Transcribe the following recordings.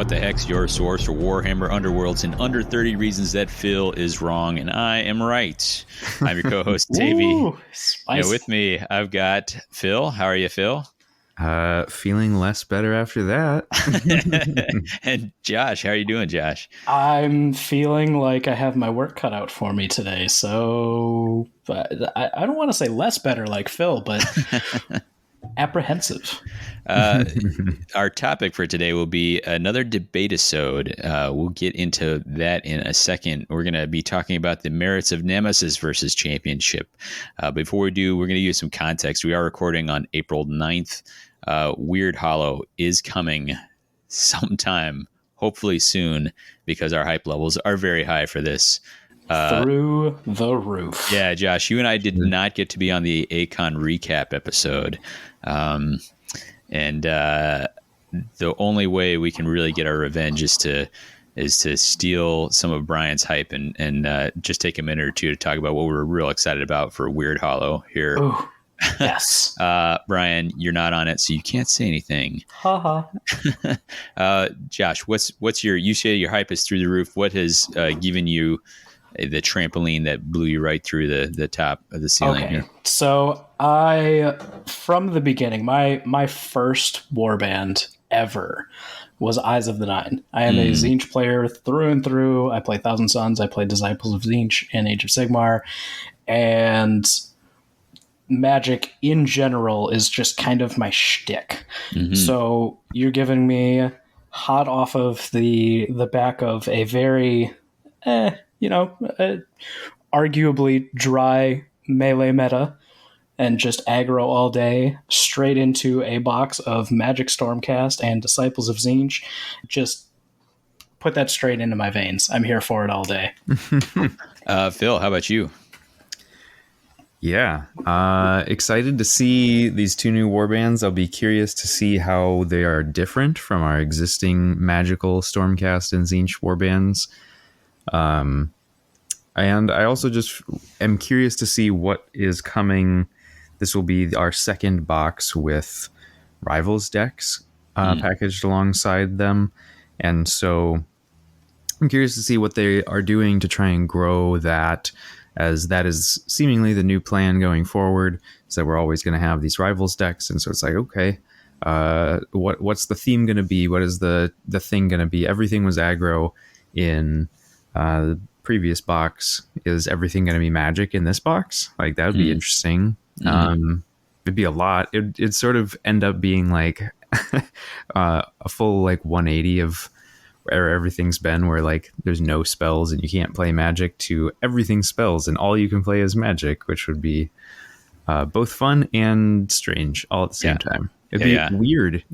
What the Heck's your source for Warhammer Underworlds in under 30 reasons that Phil is wrong and I am right. I'm your co-host, Tavy. Ooh, spicy. With me, I've got Phil. How are you, Phil? Feeling less better after that. And Josh, how are you doing, Josh? I'm feeling like I have my work cut out for me today, so I don't want to say less better like Phil, but apprehensive. Our topic for today will be another Debateisode. We'll get into that in a second. We're going to be talking about the merits of Nemesis versus Championship. Before we do, we're going to use some context. We are recording on April 9th. Weird Hollow is coming sometime, hopefully soon, because our hype levels are very high for this. Through the roof. Yeah, Josh, you and I did not get to be on the Acon recap episode. And the only way we can really get our revenge is to steal some of Brian's hype and just take a minute or two to talk about what we're real excited about for Weird Hollow here. Ooh, yes. Brian, you're not on it, so you can't say anything. Haha. Josh, what's you say your hype is through the roof. What has given you the trampoline that blew you right through the top of the ceiling here? So from the beginning, my first warband ever was Eyes of the Nine. I am a Tzeentch player through and through. I play Thousand Sons. I play Disciples of Tzeentch and Age of Sigmar. And Magic in general is just kind of my shtick. Mm-hmm. So you're giving me hot off of the back of a very, arguably dry melee meta and just aggro all day straight into a box of Magic Stormcast and Disciples of Tzeentch. Just put that straight into my veins. I'm here for it all day. Phil, how about you? Yeah. Excited to see these two new warbands. I'll be curious to see how they are different from our existing magical Stormcast and Tzeentch warbands. And I also just am curious to see what is coming. This will be our second box with Rivals decks packaged alongside them. And so I'm curious to see what they are doing to try and grow that, as that is seemingly the new plan going forward, is that we're always going to have these Rivals decks. And so it's like, okay, what's the theme going to be? What is the thing going to be? Everything was aggro in the previous box. Is everything going to be Magic in this box? Like, that would be interesting. It'd be a lot. It'd sort of end up being like a full like 180 of where everything's been, where like there's no spells and you can't play Magic, to everything spells and all you can play is Magic, which would be both fun and strange all at the same time. It'd be weird,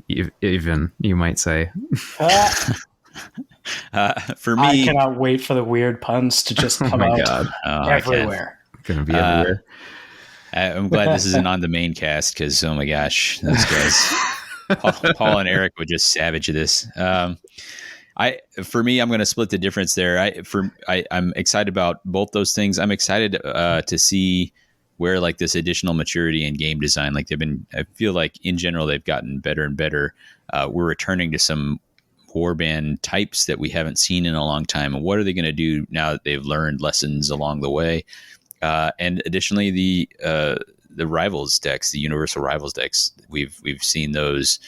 even, you might say. For me, I cannot wait for the weird puns to just come out everywhere. Gonna be everywhere. I'm glad this isn't on the main cast, because oh my gosh, those guys, Paul and Eric would just savage this. For me, I'm going to split the difference there. I'm excited about both those things. I'm excited to see where like this additional maturity in game design, like I feel like in general they've gotten better and better. We're returning to some warband types that we haven't seen in a long time. And what are they going to do now that they've learned lessons along the way? And additionally, the Rivals decks, the Universal Rivals decks, we've seen those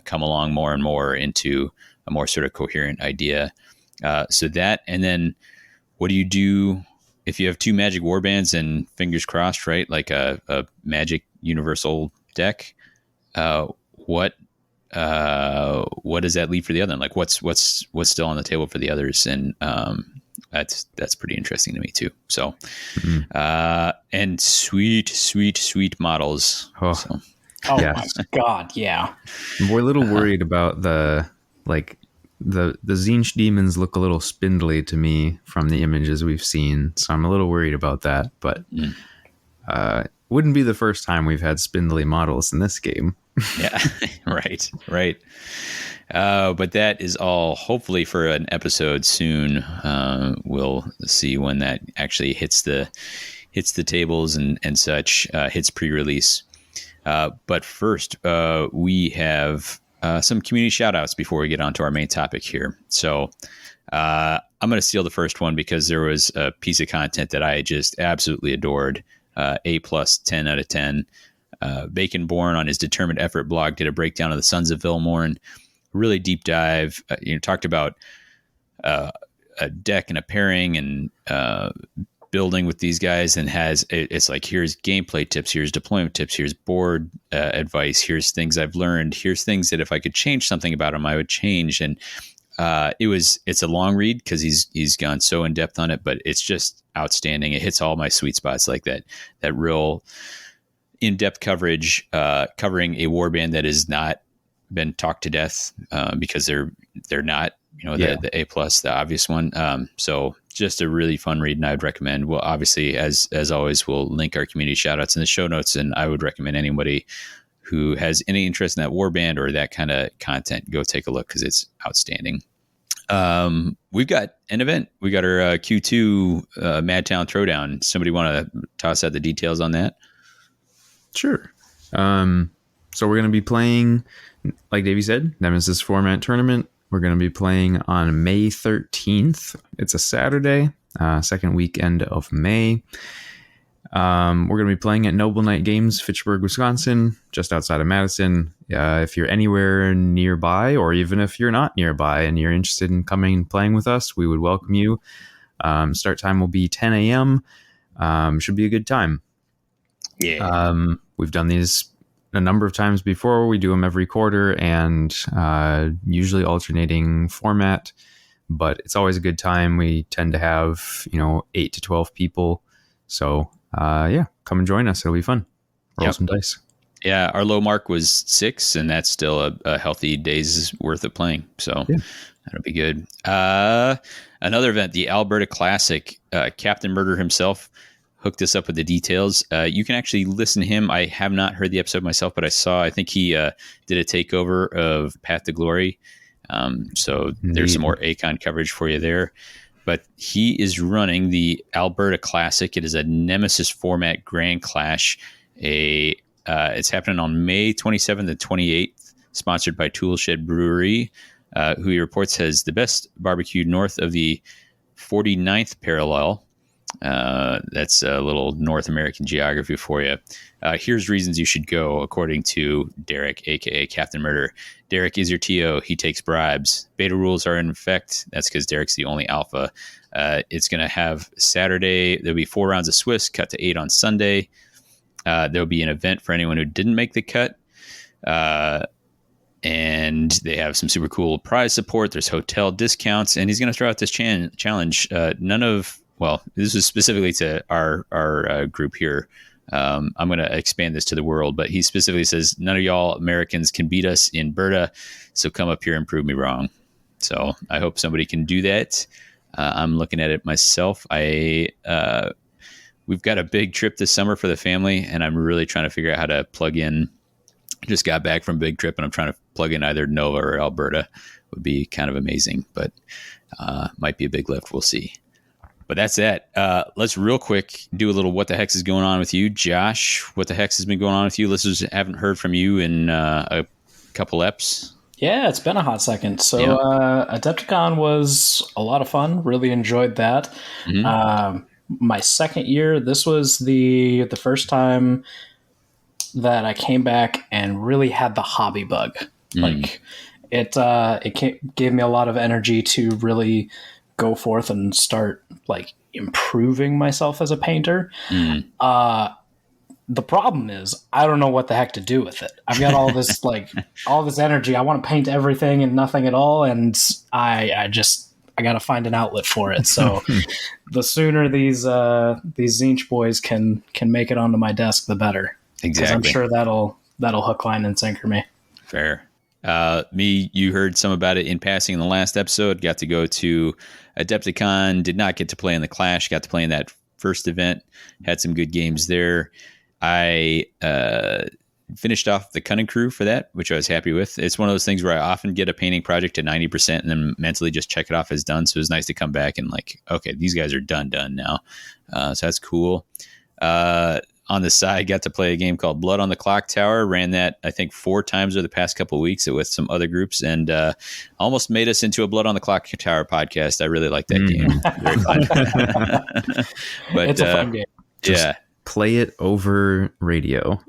come along more and more into a more sort of coherent idea. So that, and then what do you do if you have two Magic warbands and fingers crossed, right? Like a Magic Universal deck. What does that leave for the other? Like what's still on the table for the others? And that's pretty interesting to me too. So, and sweet models. Oh, so. My God. Yeah. We're a little worried about the Tzeentch demons look a little spindly to me from the images we've seen. So I'm a little worried about that, but wouldn't be the first time we've had spindly models in this game. Yeah. Right. But that is all hopefully for an episode soon. We'll see when that actually hits the tables and such, hits pre-release. But first, we have some community shout outs before we get on to our main topic here. So I'm going to steal the first one because there was a piece of content that I just absolutely adored. A plus 10 out of 10. Bacon Born on his Determined Effort blog did a breakdown of the Sons of Velmorn. Really deep dive. Talked about a deck and a pairing and building with these guys, and it's like, here's gameplay tips, here's deployment tips, here's board advice, here's things I've learned, here's things that if I could change something about them, I would change. And it's a long read because he's gone so in depth on it, but it's just outstanding. It hits all my sweet spots, like that real in-depth coverage, covering a warband that has not been talked to death because they're not, the A plus, the obvious one. So just a really fun read, and I would recommend. Well, obviously, as always, we'll link our community shout outs in the show notes, and I would recommend anybody who has any interest in that warband or that kind of content, go take a look because it's outstanding. We've got an event. We got our Q2 Madtown Throwdown. Somebody want to toss out the details on that? Sure. So we're going to be playing, like Davey said, Nemesis format tournament. We're going to be playing on May 13th. It's a Saturday, second weekend of May. We're going to be playing at Noble Knight Games, Fitchburg, Wisconsin, just outside of Madison. If you're anywhere nearby, or even if you're not nearby and you're interested in coming and playing with us, we would welcome you. Start time will be 10 a.m. Should be a good time. Yeah. We've done these a number of times before. We do them every quarter, and usually alternating format, but it's always a good time. We tend to have 8 to 12 people, so come and join us. It'll be fun. Roll some dice. Yeah, our low mark was 6, and that's still a healthy day's worth of playing, so that'll be good. Another event, the Alberta Classic. Captain Murder himself hooked us up with the details. You can actually listen to him. I have not heard the episode myself, but I think he did a takeover of Path to Glory. So there's some more ACON coverage for you there. But he is running the Alberta Classic. It is a Nemesis format Grand Clash. It's happening on May 27th and 28th, sponsored by Toolshed Brewery, who he reports has the best barbecue north of the 49th parallel. That's a little North American geography for you. Here's reasons you should go, according to Derek, aka Captain Murder. Derek is your TO. He takes bribes. Beta rules are in effect. That's because Derek's the only alpha. It's going to have Saturday. There'll be 4 rounds of Swiss, cut to 8 on Sunday. There'll be an event for anyone who didn't make the cut. And they have some super cool prize support. There's hotel discounts, and he's going to throw out this challenge. This is specifically to our group here. I'm going to expand this to the world, but he specifically says, none of y'all Americans can beat us in Berta, so come up here and prove me wrong. So I hope somebody can do that. I'm looking at it myself. We've got a big trip this summer for the family, and I'm really trying to figure out how to plug in. Just got back from a big trip, and I'm trying to plug in either Nova or Alberta. Would be kind of amazing, but might be a big lift. We'll see. But that's it. Let's real quick do a little what the heck is going on with you. Josh, what the heck has been going on with you? Listeners haven't heard from you in a couple eps. Yeah, it's been a hot second. So Adepticon was a lot of fun. Really enjoyed that. Mm-hmm. My second year, this was the first time that I came back and really had the hobby bug. Like it gave me a lot of energy to really go forth and start like improving myself as a painter. The problem is I don't know what the heck to do with it. I've got all this all this energy. I want to paint everything and nothing at all, and I got to find an outlet for it. So the sooner these Zinch boys can make it onto my desk, the better. Exactly. I'm sure that'll hook, line, and sinker me. Fair. You heard some about it in passing in the last episode. Got to go to Adepticon, did not get to play in the Clash, got to play in that first event, had some good games there. I finished off the Cunning Crew for that, which I was happy with. It's one of those things where I often get a painting project to 90% and then mentally just check it off as done. So it was nice to come back and okay, these guys are done now. So that's cool. on the side, got to play a game called Blood on the Clock Tower. Ran that, I think, 4 times over the past couple of weeks with some other groups, and almost made us into a Blood on the Clock Tower podcast. I really like that game. Very fun. But it's a fun game. Yeah. Play it over radio.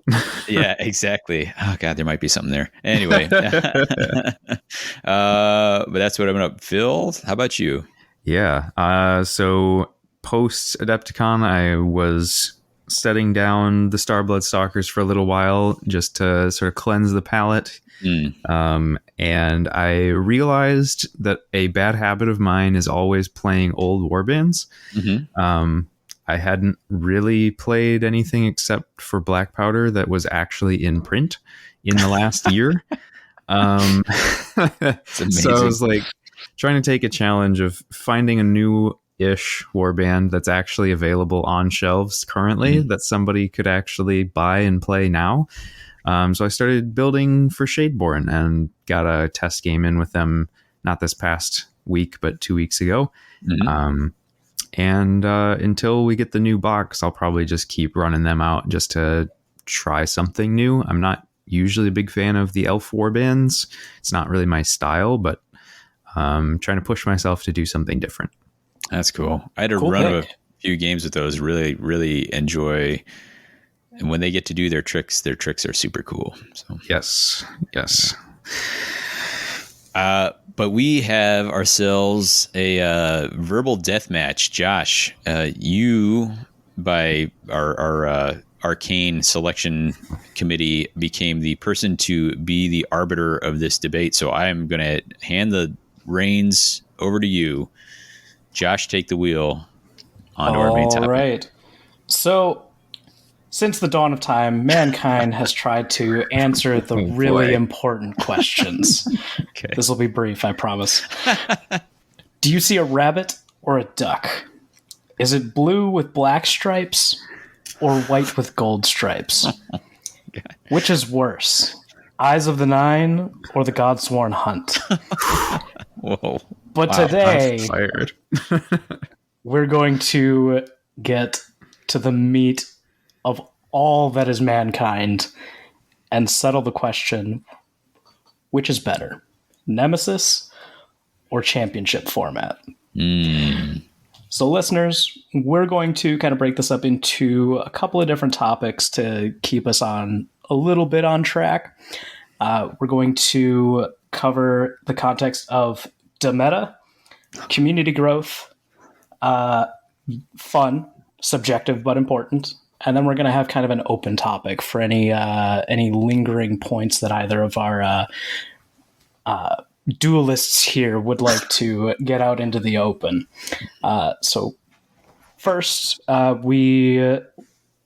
Yeah, exactly. Oh God, there might be something there. Anyway, but that's what I'm up. Phil, how about you? Yeah. So post Adepticon, I was setting down the Starblood Stalkers for a little while just to sort of cleanse the palate. And I realized that a bad habit of mine is always playing old warbands. I hadn't really played anything except for Black Powder that was actually in print in the last year. So I was like trying to take a challenge of finding a new-ish warband that's actually available on shelves currently that somebody could actually buy and play now. So I started building for Shadeborn and got a test game in with them, not this past week, but 2 weeks ago. And until we get the new box, I'll probably just keep running them out just to try something new. I'm not usually a big fan of the elf warbands. It's not really my style, but trying to push myself to do something different. That's cool. I had a run of a few games with those. Really, really enjoy. And when they get to do their tricks are super cool. So Yes. But we have ourselves a verbal death match. Josh, you, by our arcane selection committee, became the person to be the arbiter of this debate. So I am going to hand the reins over to you. Josh, take the wheel onto our main topic. All right. So, since the dawn of time, mankind has tried to answer the really important questions. Okay. This will be brief, I promise. Do you see a rabbit or a duck? Is it blue with black stripes or white with gold stripes? Which is worse, Eyes of the Nine or the God-Sworn Hunt? Whoa. But today, I'm fired. we're going to get to the meat of all that is mankind and settle the question, which is better, Nemesis or championship format? So listeners, we're going to kind of break this up into a couple of different topics to keep us on a little bit on track. We're going to cover the context of demeta, community growth, fun, subjective but important. And then we're going to have kind of an open topic for any lingering points that either of our duelists here would like to get out into the open. So first, we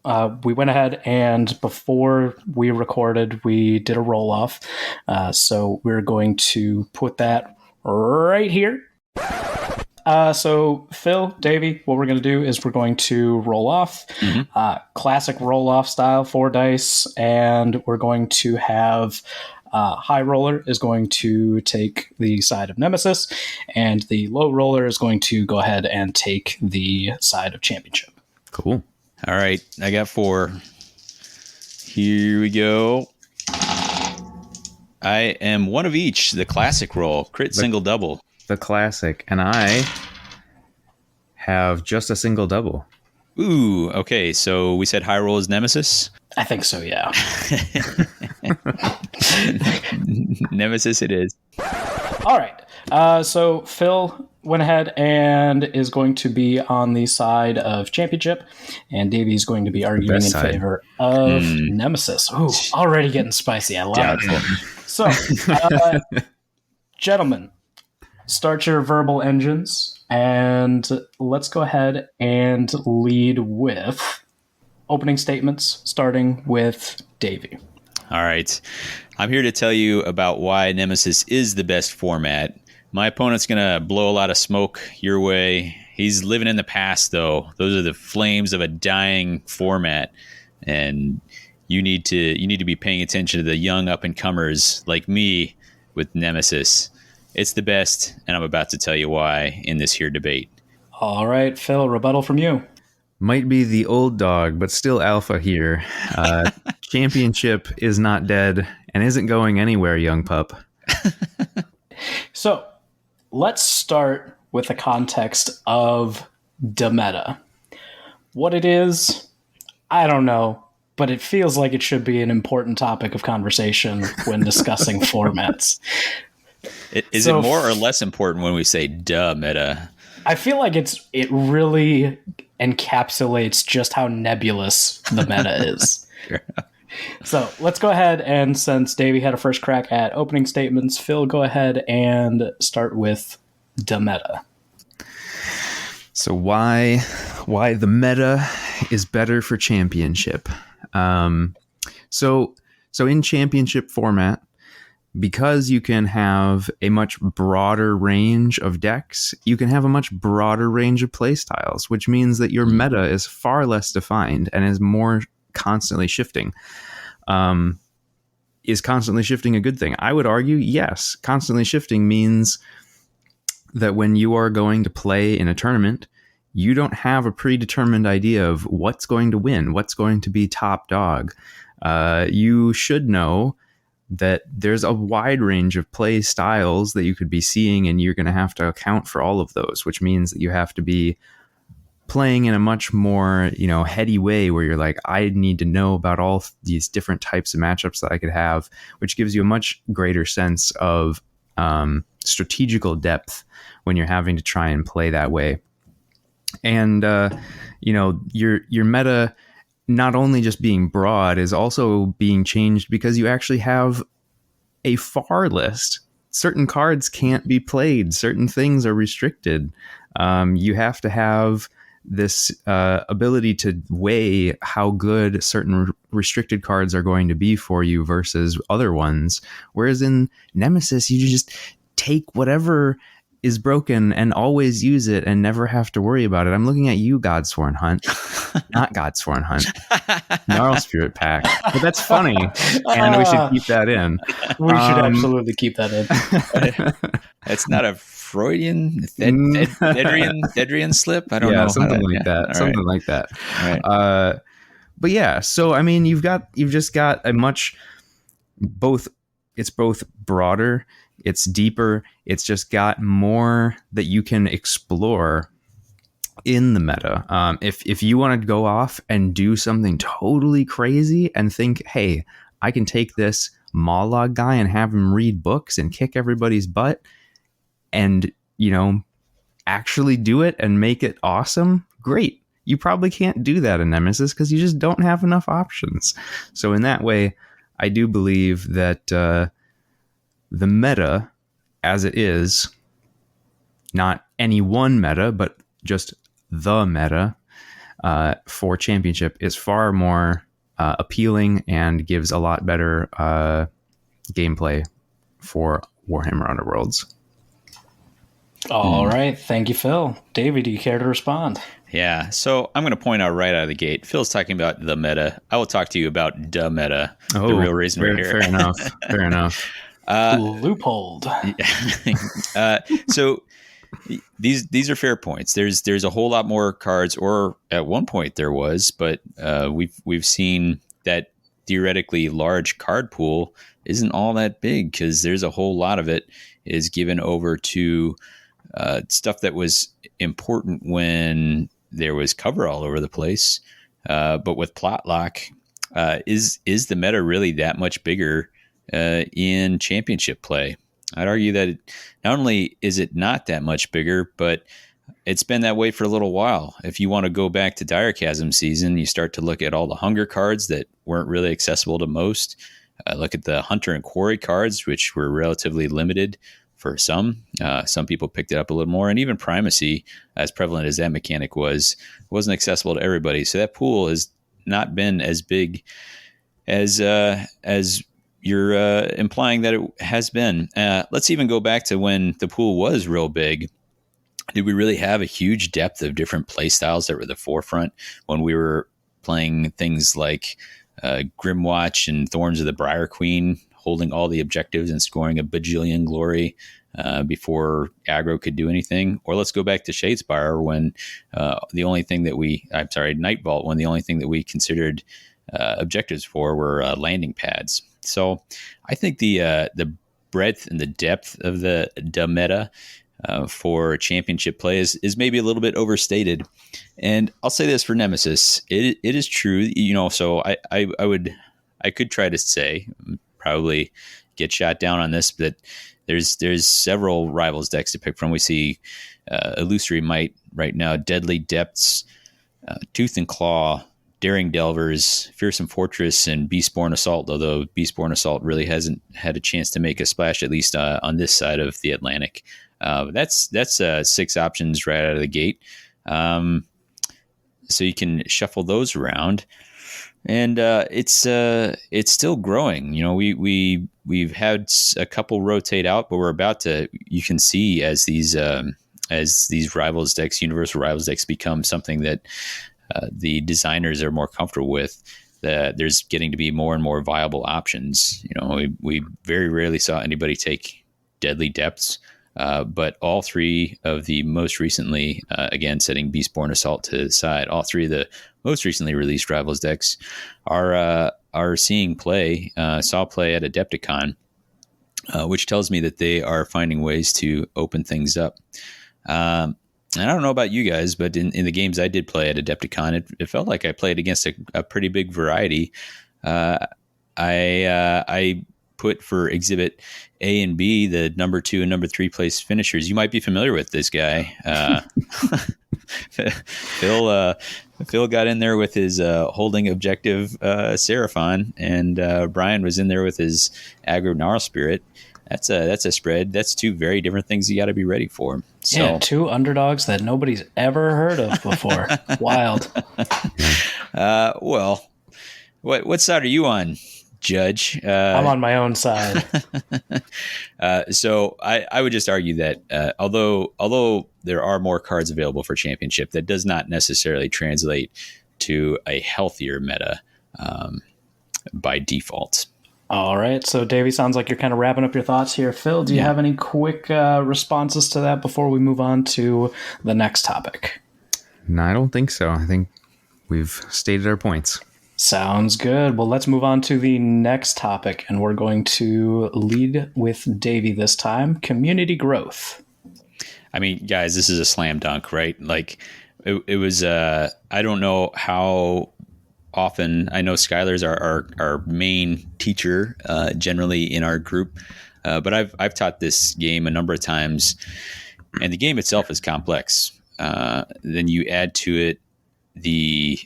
went ahead and before we recorded, we did a roll-off. So we're going to put that right here. So Phil, Davey, what we're going to do is we're going to roll off, classic roll-off style, 4 dice, and we're going to have high roller is going to take the side of Nemesis, and the low roller is going to go ahead and take the side of championship. Cool. All right, I got 4. Here we go. I am one of each. The classic roll, crit, single, double. The classic, and I have just a single double. Ooh, okay. So we said high roll is Nemesis. I think so, yeah. Nemesis it is. All right. So Phil went ahead and is going to be on the side of championship, and Davey's going to be arguing in favor of Nemesis. Ooh, already getting spicy. I love it. So, gentlemen, start your verbal engines, and let's go ahead and lead with opening statements, starting with Davey. All right. I'm here to tell you about why Nemesis is the best format. My opponent's going to blow a lot of smoke your way. He's living in the past, though. Those are the flames of a dying format, and you need to be paying attention to the young up-and-comers like me with Nemesis. It's the best, and I'm about to tell you why in this here debate. All right, Phil, rebuttal from you. Might be the old dog, but still alpha here. Championship is not dead and isn't going anywhere, young pup. So let's start with the context of the meta. What it is, I don't know, but it feels like it should be an important topic of conversation when discussing formats. Is it more or less important when we say duh meta? I feel like it really encapsulates just how nebulous the meta is. So let's go ahead, and since Davey had a first crack at opening statements, Phil, go ahead and start with the meta. So why the meta is better for championship? So in championship format, because you can have a much broader range of decks, you can have a much broader range of playstyles, which means that your meta is far less defined and is more constantly shifting. Is constantly shifting a good thing? I would argue, yes. Constantly shifting means that when you are going to play in a tournament, you don't have a predetermined idea of what's going to win, what's going to be top dog. You should know that there's a wide range of play styles that you could be seeing, and you're going to have to account for all of those, which means that you have to be playing in a much more, heady way where you're like, I need to know about all these different types of matchups that I could have, which gives you a much greater sense of strategical depth when you're having to try and play that way. And, your meta, not only just being broad, is also being changed because you actually have a far list. Certain cards can't be played. Certain things are restricted. You have to have this ability to weigh how good certain restricted cards are going to be for you versus other ones. Whereas in Nemesis, you just take whatever is broken and always use it and never have to worry about it. I'm looking at you, Godsworn Hunt. Not Godsworn Hunt. Gnarl Spirit Pack. But that's funny, and we should keep that in. We should absolutely keep that in. It's not a Freudian Thedrian slip. I don't know. Something like that. Right. But yeah, so I mean, you've just got a much it's both broader, it's deeper, it's just got more that you can explore in the meta. If you want to go off and do something totally crazy and think, hey, I can take this Mollog guy and have him read books and kick everybody's butt and, actually do it and make it awesome, great. You probably can't do that in Nemesis because you just don't have enough options. So in that way, I do believe that the meta, as it is, not any one meta, but just the meta for championship, is far more appealing and gives a lot better gameplay for Warhammer Underworlds. All right. Thank you, Phil. Davey, do you care to respond? Yeah. So I'm going to point out right out of the gate, Phil's talking about the meta. I will talk to you about the meta. The real reason we're here. Fair enough. Loopholed. So these are fair points. There's a whole lot more cards, or at one point there was, but we've seen that theoretically large card pool isn't all that big because there's a whole lot of it is given over to stuff that was important when there was cover all over the place. But with plot lock, is the meta really that much bigger in championship play? I'd argue that not only is it not that much bigger, but it's been that way for a little while. If you want to go back to Dire Chasm season, you start to look at all the hunger cards that weren't really accessible to most. Look at the Hunter and Quarry cards, which were relatively limited for some. Some people picked it up a little more, and even Primacy, as prevalent as that mechanic was, wasn't accessible to everybody. So that pool has not been as big as you're implying that it has been. Let's even go back to when the pool was real big. Did we really have a huge depth of different play styles that were the forefront when we were playing things like Grimwatch and Thorns of the Briar Queen? holding all the objectives and scoring a bajillion glory before aggro could do anything. Or let's go back to Shadespire when Night Vault, when the only thing that we considered objectives for were landing pads. So I think the breadth and the depth of the meta for championship play is maybe a little bit overstated. And I'll say this for Nemesis, it is true, so I could try to say, probably get shot down on this, but there's several Rivals decks to pick from. We see Illusory Might right now, Deadly Depths, Tooth and Claw, Daring Delvers, Fearsome Fortress, and Beastborn Assault, although Beastborn Assault really hasn't had a chance to make a splash, at least on this side of the Atlantic. That's 6 options right out of the gate. So you can shuffle those around, and it's still growing. We've had a couple rotate out, but we're about to. You can see as these Rivals decks, Universal Rivals decks, become something that the designers are more comfortable with. There's getting to be more and more viable options. We very rarely saw anybody take Deadly Depths. But all 3 of the most recently, again, setting Beastborn Assault to the side, all 3 of the most recently released Rivals decks are seeing play, saw play at Adepticon, which tells me that they are finding ways to open things up. And I don't know about you guys, but in the games I did play at Adepticon, it felt like I played against a pretty big variety. I put for Exhibit A and B the number 2 and number 3 place finishers. You might be familiar with this guy. Phil got in there with his holding objective Seraphon, and Brian was in there with his aggro Gnarl Spirit. That's a spread. That's 2 very different things you got to be ready for. So, yeah, 2 underdogs that nobody's ever heard of before. Wild. Well, what side are you on, Judge? I'm on my own side. So I would just argue that although there are more cards available for Championship, that does not necessarily translate to a healthier meta by default. All right. So, Davey, sounds like you're kind of wrapping up your thoughts here. Phil, do you have any quick responses to that before we move on to the next topic? No, I don't think so. I think we've stated our points. Sounds good. Well, let's move on to the next topic, and we're going to lead with Davey this time. Community growth. I mean, guys, this is a slam dunk, right? Like, it was, I don't know how often, I know Skylar's our main teacher generally in our group, but I've taught this game a number of times, and the game itself is complex. Then you add to it the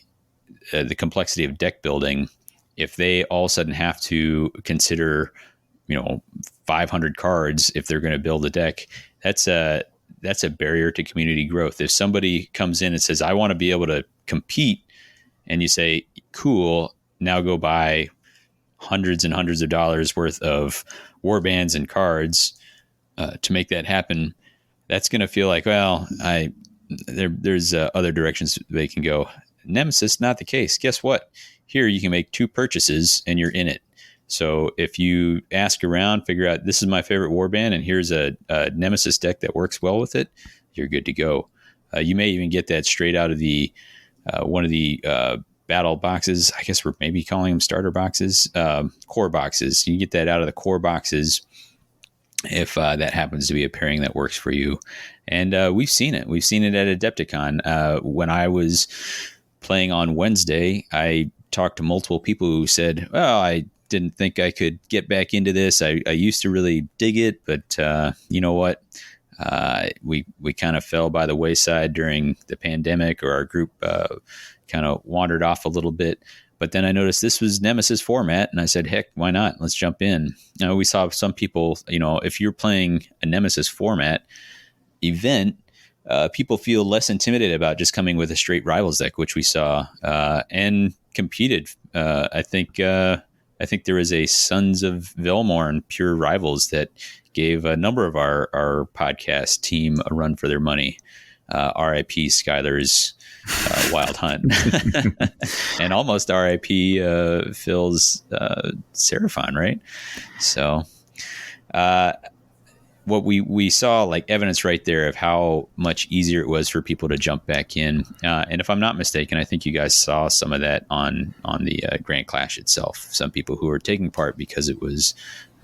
complexity of deck building. If they all of a sudden have to consider, 500 cards if they're going to build a deck, that's a barrier to community growth. If somebody comes in and says, I want to be able to compete, and you say, cool, now go buy hundreds and hundreds of dollars worth of warbands and cards to make that happen, that's going to feel like, well, there's other directions they can go. Nemesis, not the case. Guess what? Here you can make 2 purchases and you're in it. So if you ask around, figure out this is my favorite warband and here's a Nemesis deck that works well with it, you're good to go. You may even get that straight out of the one of the battle boxes. I guess we're maybe calling them starter boxes, core boxes. You get that out of the core boxes if that happens to be a pairing that works for you. And we've seen it. We've seen it at Adepticon. When I was playing on Wednesday, I talked to multiple people who said, well, I didn't think I could get back into this. I used to really dig it, but you know what? We kind of fell by the wayside during the pandemic, or our group kind of wandered off a little bit. But then I noticed this was Nemesis format, and I said, heck, why not? Let's jump in. Now, we saw some people, if you're playing a Nemesis format event, people feel less intimidated about just coming with a straight Rivals deck, which we saw and competed. I think there was a Sons of Velmorn pure Rivals that gave a number of our podcast team a run for their money. RIP Skylar's Wild Hunt. And almost RIP Phil's Seraphon, right? So what we saw, like, evidence right there of how much easier it was for people to jump back in. And if I'm not mistaken, I think you guys saw some of that on the Grand Clash itself. Some people who were taking part because it was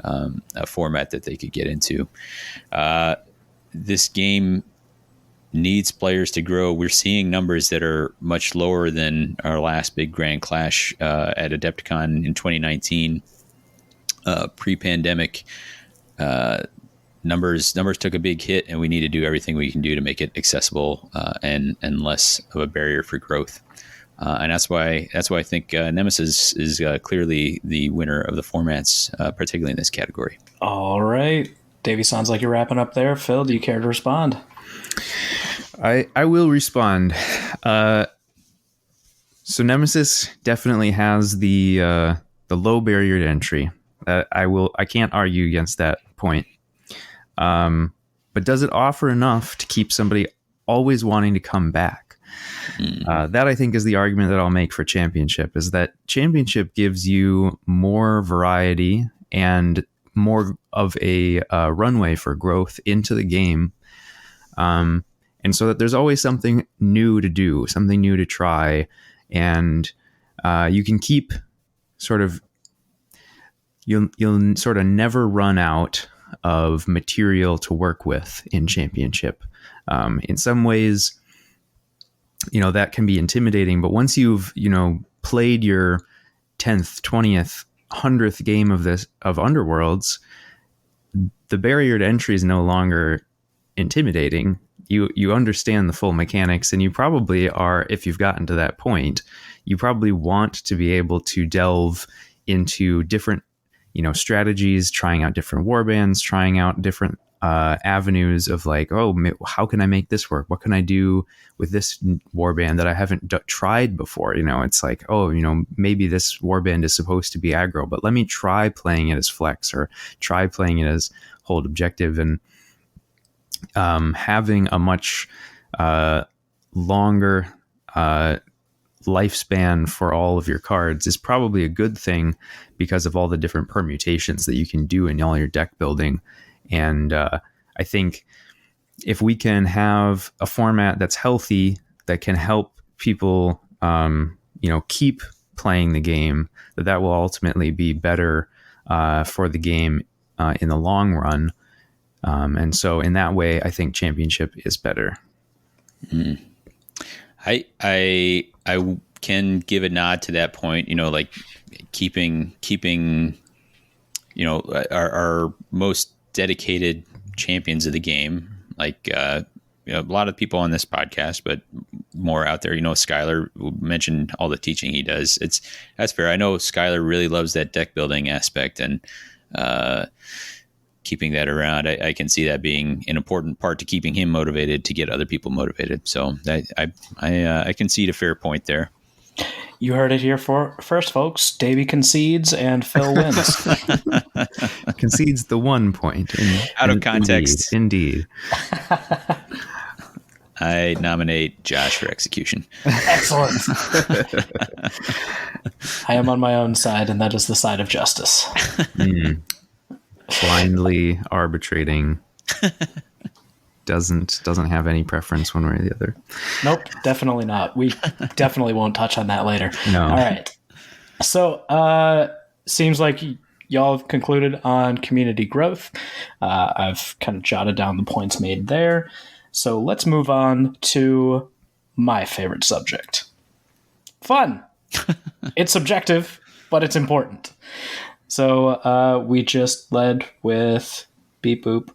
a format that they could get into. This game needs players to grow. We're seeing numbers that are much lower than our last big Grand Clash at Adepticon in 2019. Pre-pandemic, numbers took a big hit, and we need to do everything we can do to make it accessible and less of a barrier for growth. And that's why I think Nemesis is clearly the winner of the formats, particularly in this category. All right. Davey, sounds like you're wrapping up there. Phil, do you care to respond? I will respond. So Nemesis definitely has the low barrier to entry. I can't argue against that point. But does it offer enough to keep somebody always wanting to come back? That, I think, is the argument that I'll make for Championship, is that Championship gives you more variety and more of a runway for growth into the game. And so that there's always something new to do, something new to try. And you can keep sort of, you'll sort of never run out of material to work with in Championship. In some ways, that can be intimidating, but once you've, played your 10th, 20th, 100th game of Underworlds, the barrier to entry is no longer intimidating. You understand the full mechanics, and you probably are, if you've gotten to that point, you probably want to be able to delve into different, strategies, trying out different warbands, trying out different avenues of like, how can I make this work? What can I do with this warband that I haven't tried before? It's like, maybe this warband is supposed to be aggro, but let me try playing it as flex, or try playing it as hold objective. And having a much longer lifespan for all of your cards is probably a good thing, because of all the different permutations that you can do in all your deck building. And I think if we can have a format that's healthy, that can help people, keep playing the game, that will ultimately be better for the game in the long run. And so in that way, I think Championship is better. I can give a nod to that point, like keeping our most dedicated champions of the game, like a lot of people on this podcast, but more out there. Skylar mentioned all the teaching he does. That's fair. I know Skylar really loves that deck building aspect, and keeping that around, I can see that being an important part to keeping him motivated to get other people motivated. So I concede a fair point there. You heard it here first, folks. Davey concedes and Phil wins. Concedes the 1 point. Out of context. Indeed. I nominate Josh for execution. Excellent. I am on my own side, and that is the side of justice. Blindly arbitrating. Doesn't have any preference one way or the other. Nope, definitely not. We definitely won't touch on that later. No. All right. So, seems like y'all have concluded on community growth. I've kind of jotted down the points made there. So let's move on to my favorite subject. Fun. It's subjective, but it's important. So we just led with Beep Boop.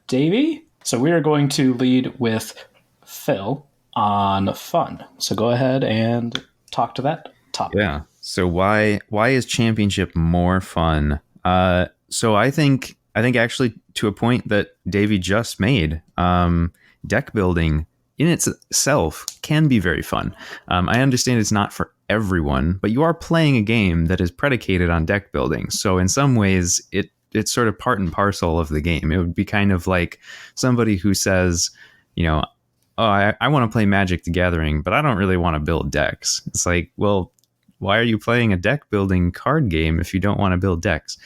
Davey? So we are going to lead with Phil on fun. So go ahead and talk to that topic. Yeah. So why is Championship more fun? So I think actually, to a point that Davey just made, deck building in itself can be very fun. I understand it's not for everyone, but you are playing a game that is predicated on deck building. So in some ways, it's sort of part and parcel of the game. It would be kind of like somebody who says, oh, I want to play Magic the Gathering, but I don't really want to build decks. It's like, well, why are you playing a deck building card game if you don't want to build decks?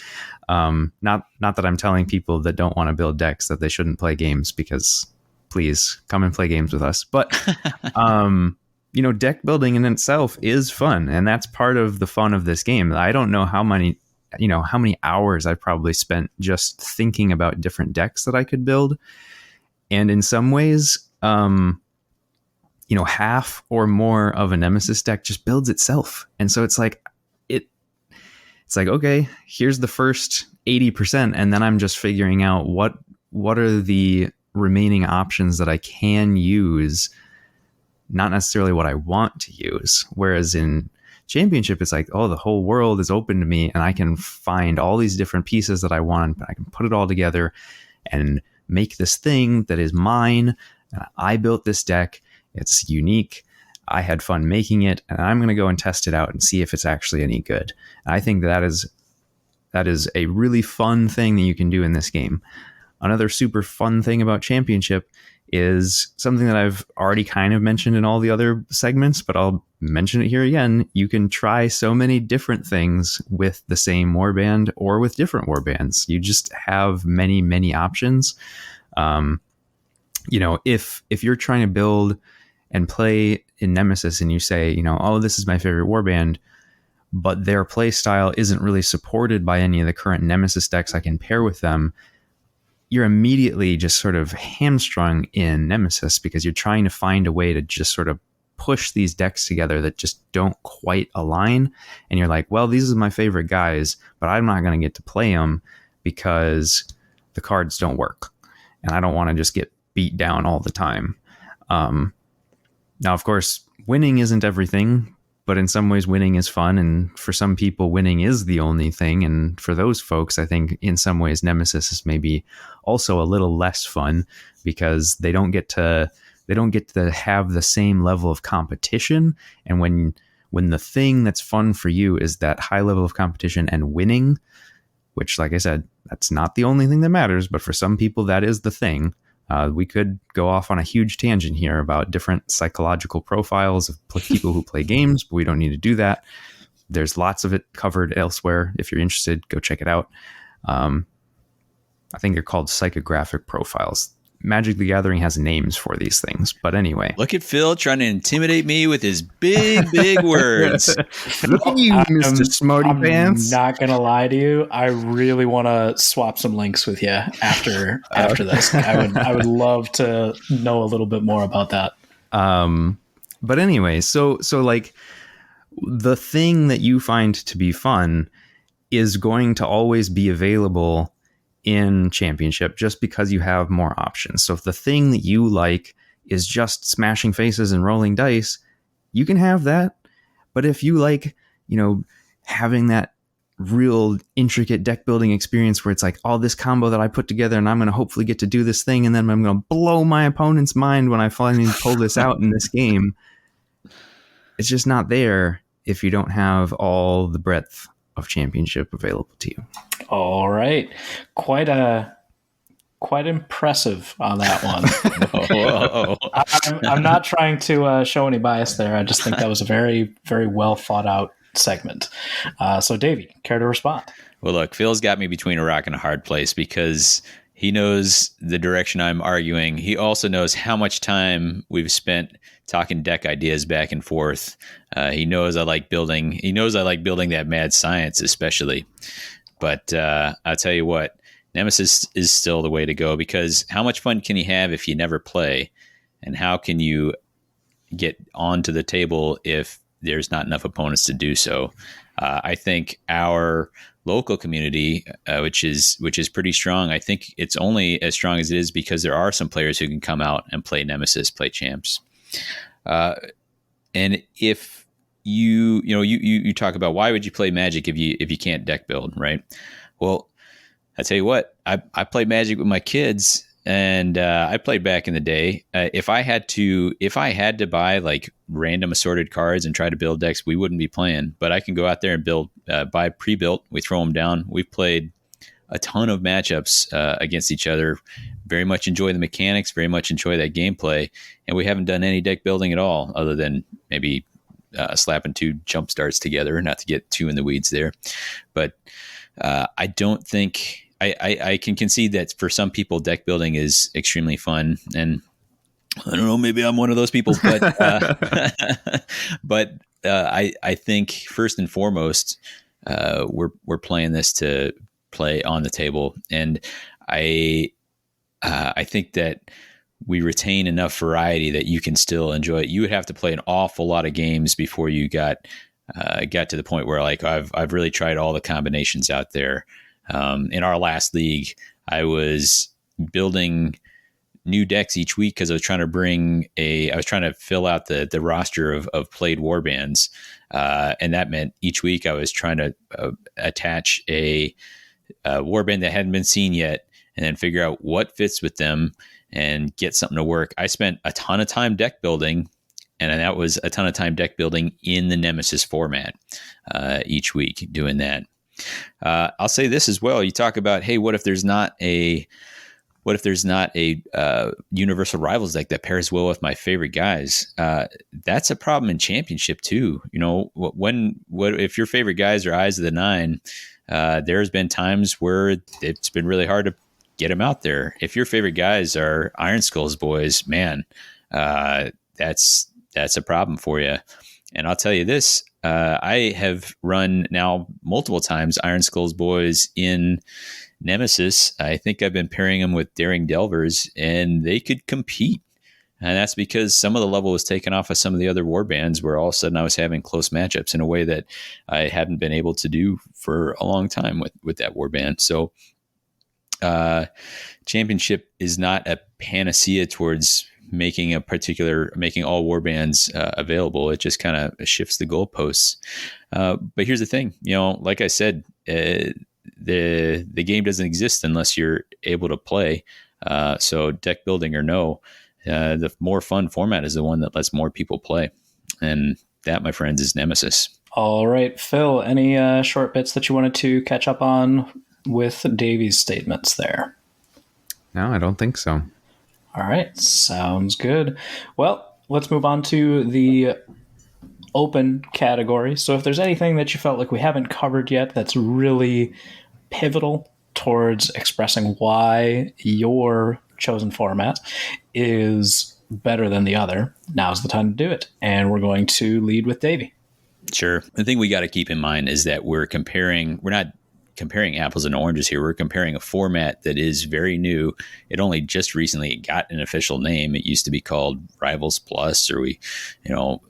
Not that I'm telling people that don't want to build decks that they shouldn't play games, because please come and play games with us. But, deck building in itself is fun. And that's part of the fun of this game. I don't know how many hours I've probably spent just thinking about different decks that I could build. And in some ways, half or more of a Nemesis deck just builds itself. And so it's like, okay, here's the first 80%. And then I'm just figuring out what are the remaining options that I can use, not necessarily what I want to use. Whereas in Championship, it's like, oh, the whole world is open to me and I can find all these different pieces that I want. I can put it all together and make this thing that is mine. I built this deck. It's unique. I had fun making it, and I'm going to go and test it out and see if it's actually any good. And I think that is a really fun thing that you can do in this game. Another super fun thing about Championship is something that I've already kind of mentioned in all the other segments, but I'll mention it here again. You can try so many different things with the same warband or with different warbands. You just have many, many options. If you're trying to build and play in Nemesis and you say, oh, this is my favorite warband, but their play style isn't really supported by any of the current Nemesis decks I can pair with them, you're immediately just sort of hamstrung in Nemesis because you're trying to find a way to just sort of push these decks together that just don't quite align. And you're like, well, these are my favorite guys, but I'm not going to get to play them because the cards don't work. And I don't want to just get beat down all the time. Now, of course, winning isn't everything, but in some ways winning is fun. And for some people, winning is the only thing. And for those folks, I think in some ways Nemesis is maybe also a little less fun because they don't get to have the same level of competition. And when the thing that's fun for you is that high level of competition and winning, which, like I said, that's not the only thing that matters, but for some people that is the thing. We could go off on a huge tangent here about different psychological profiles of people who play games, but we don't need to do that. There's lots of it covered elsewhere. If you're interested, go check it out. I think they're called psychographic profiles. Magic the Gathering has names for these things, but anyway. Look at Phil trying to intimidate me with his big words. Look at you, Mr. Smarty Pants. I'm not gonna lie to you. I really want to swap some links with you after this. I would love to know a little bit more about that. But anyway, so like the thing that you find to be fun is going to always be available in Championship just because you have more options. So if the thing that you like is just smashing faces and rolling dice, you can have that. But if you like, having that real intricate deck building experience where it's like, oh, this combo that I put together and I'm going to hopefully get to do this thing and then I'm going to blow my opponent's mind when I finally pull this out in this game, it's just not there if you don't have all the breadth of Championship available to you. All right. Quite impressive on that one. Whoa. I'm not trying to show any bias there. I just think that was a very, very well thought out segment. So Davey, care to respond? Well, look, Phil's got me between a rock and a hard place because he knows the direction I'm arguing. He also knows how much time we've spent talking deck ideas back and forth. He knows I like building. He knows I like building that mad science, especially. But I'll tell you what, Nemesis is still the way to go because how much fun can you have if you never play? And how can you get onto the table if there's not enough opponents to do so? I think our local community, which is pretty strong, I think it's only as strong as it is because there are some players who can come out and play Nemesis, play champs. And if you talk about why would you play Magic if you can't deck build, right? Well, I tell you what, I played Magic with my kids, and I played back in the day. If I had to buy like random assorted cards and try to build decks, we wouldn't be playing. But I can go out there and buy pre-built. We throw them down. We've played a ton of matchups against each other very much enjoy the mechanics, very much enjoy that gameplay, and we haven't done any deck building at all, other than maybe slapping 2 jump starts together. Not to get too in the weeds there, but I don't think I can concede that for some people, deck building is extremely fun, and I don't know, maybe I'm one of those people, but but I think first and foremost, we're playing this to play on the table, and I think that we retain enough variety that you can still enjoy it. You would have to play an awful lot of games before you got to the point where, like, I've really tried all the combinations out there. In our last league, I was building new decks each week because I was trying to fill out the roster of played warbands. And that meant each week I was trying to attach a warband that hadn't been seen yet, and then figure out what fits with them and get something to work. I spent a ton of time deck building, and that was a ton of time deck building in the Nemesis format each week doing that. I'll say this as well. You talk about, hey, what if there's not a universal rivals deck that pairs well with my favorite guys? That's a problem in Championship too. You know, if your favorite guys are Eyes of the Nine, there's been times where it's been really hard to get them out there. If your favorite guys are Iron Skulls boys, man, that's a problem for you. And I'll tell you this, I have run now multiple times Iron Skulls boys in Nemesis. I think I've been pairing them with Daring Delvers, and they could compete. And that's because some of the level was taken off of some of the other warbands, where all of a sudden I was having close matchups in a way that I hadn't been able to do for a long time with that warband. So Championship is not a panacea towards making all warbands available. It just kind of shifts the goalposts. But here's the thing, like I said, the game doesn't exist unless you're able to play. So deck building or no, the more fun format is the one that lets more people play. And that, my friends, is Nemesis. All right, Phil, any short bits that you wanted to catch up on with Davy's statements there? No, I don't think so. All right, sounds good. Well, let's move on to the open category. So if there's anything that you felt like we haven't covered yet that's really pivotal towards expressing why your chosen format is better than the other, now's the time to do it. And we're going to lead with Davey. Sure. The thing we got to keep in mind is that we're not comparing apples and oranges here. We're comparing a format that is very new. It only just recently got an official name. It used to be called Rivals Plus, or we,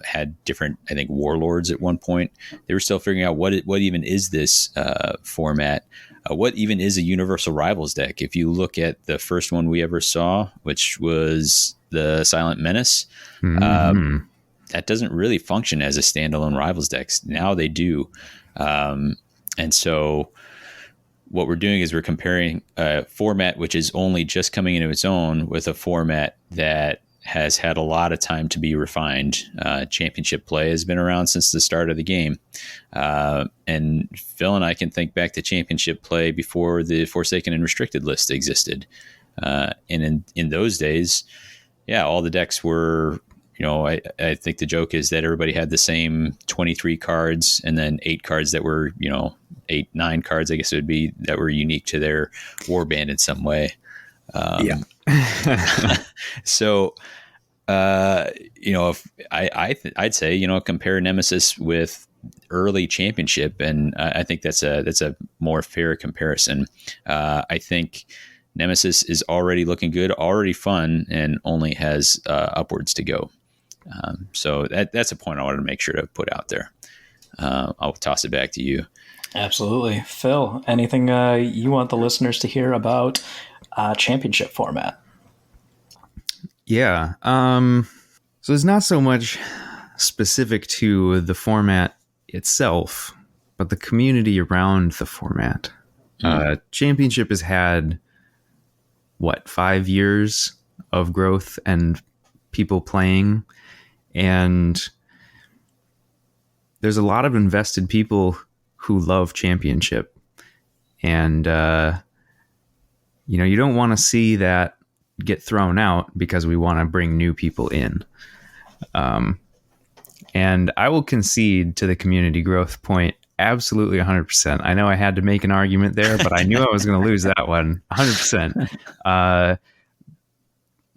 had different, I think, Warlords at one point. They were still figuring out what even is this format. What even is a universal rivals deck? If you look at the first one we ever saw, which was the Silent Menace, that doesn't really function as a standalone rivals deck. Now they do. And so what we're doing is we're comparing a format which is only just coming into its own with a format that has had a lot of time to be refined. Championship play has been around since the start of the game. And Phil and I can think back to championship play before the Forsaken and Restricted list existed. And in those days, all the decks were, I think the joke is that everybody had the same 23 cards and then 8 cards that were, 9 cards, I guess it would be, that were unique to their warband in some way. So, if I'd say, compare Nemesis with early Championship, and I think that's a more fair comparison. I think Nemesis is already looking good, already fun, and only has upwards to go. So that's a point I wanted to make sure to put out there. I'll toss it back to you. Absolutely. Phil, anything you want the listeners to hear about Championship format? Yeah. So it's not so much specific to the format itself, but the community around the format. Championship has had, 5 years of growth and people playing, and there's a lot of invested people who love Championship. And, you don't want to see that get thrown out because we want to bring new people in. And I will concede to the community growth point absolutely 100%. I know I had to make an argument there, but I knew I was going to lose that one 100%.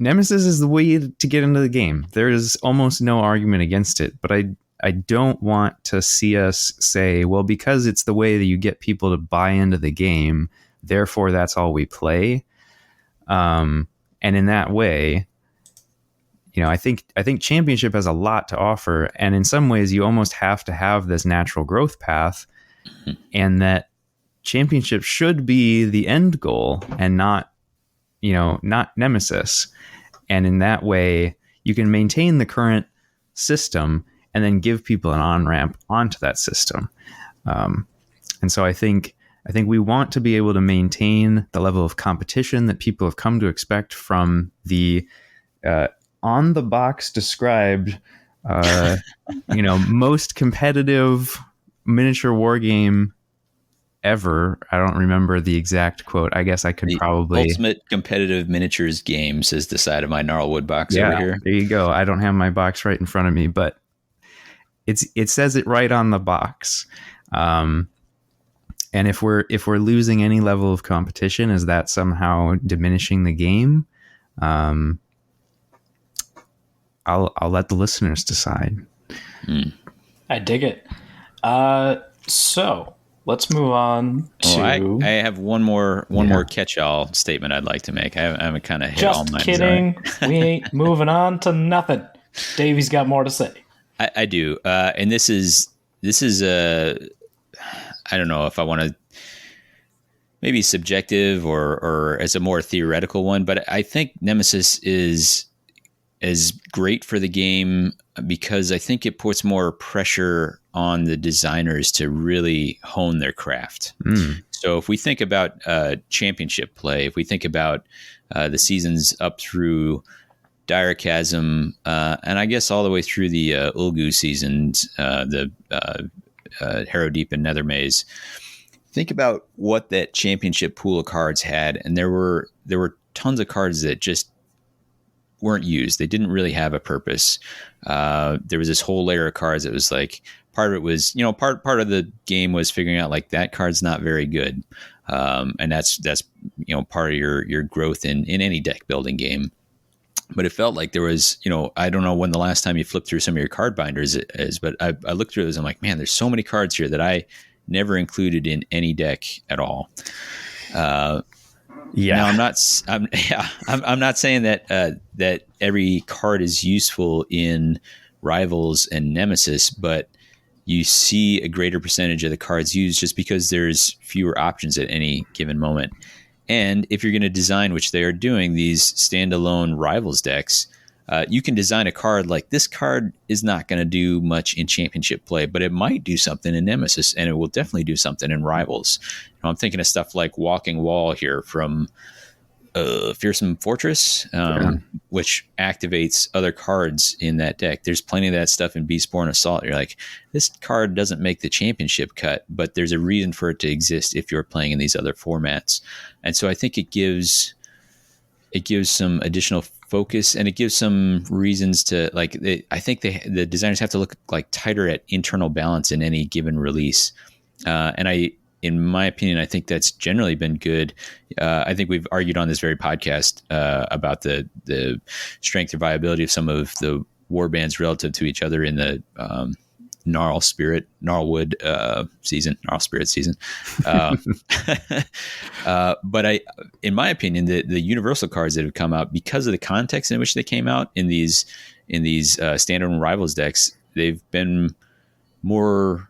Nemesis is the way to get into the game. There is almost no argument against it, but I don't want to see us say, well, because it's the way that you get people to buy into the game, therefore that's all we play. And in that way, I think Championship has a lot to offer, and in some ways you almost have to have this natural growth path, and that Championship should be the end goal and not Nemesis. And in that way, you can maintain the current system and then give people an on-ramp onto that system. And so I think we want to be able to maintain the level of competition that people have come to expect from the on the box described, most competitive miniature war game ever. I don't remember the exact quote. I guess I could probably... Ultimate competitive miniatures game, says the side of my Gnarlwood box over here. There you go. I don't have my box right in front of me, but it says it right on the box. And if we're losing any level of competition, is that somehow diminishing the game? I'll let the listeners decide. I dig it. So let's move on to... I have one more catch-all statement I'd like to make. I haven't kind of hit all mine. Just kidding. We ain't moving on to nothing. Davey's got more to say. I do. And this is I don't know if I want to maybe subjective or as a more theoretical one, but I think Nemesis is great for the game because I think it puts more pressure on the designers to really hone their craft. So if we think about Championship play, if we think about the seasons up through Dire Chasm, and I guess all the way through the Ulgu seasons, the Harrow Deep and Nether Maze, think about what that Championship pool of cards had, and there were tons of cards that just weren't used. They didn't really have a purpose. There was this whole layer of cards that was like, part of it was, part of the game was figuring out like that card's not very good. And that's part of your growth in any deck building game. But it felt like there was, I don't know when the last time you flipped through some of your card binders is, but I looked through those and I'm like, man, there's so many cards here that I never included in any deck at all. Now I'm not saying that every card is useful in Rivals and Nemesis, but you see a greater percentage of the cards used just because there's fewer options at any given moment. And if you're going to design, which they are doing, these standalone Rivals decks, you can design a card like this card is not going to do much in Championship play, but it might do something in Nemesis, and it will definitely do something in Rivals. I'm thinking of stuff like Walking Wall here from Fearsome Fortress, which activates other cards in that deck. There's plenty of that stuff in Beastborn Assault. You're like, this card doesn't make the Championship cut, but there's a reason for it to exist if you're playing in these other formats. And so I think it gives some additional focus, and it gives some reasons to I think the designers have to look like tighter at internal balance in any given release. In my opinion, I think that's generally been good. I think we've argued on this very podcast about the strength or viability of some of the war bands relative to each other in the Gnarlwood season. But in my opinion, the universal cards that have come out, because of the context in which they came out in these standalone Rivals decks, they've been more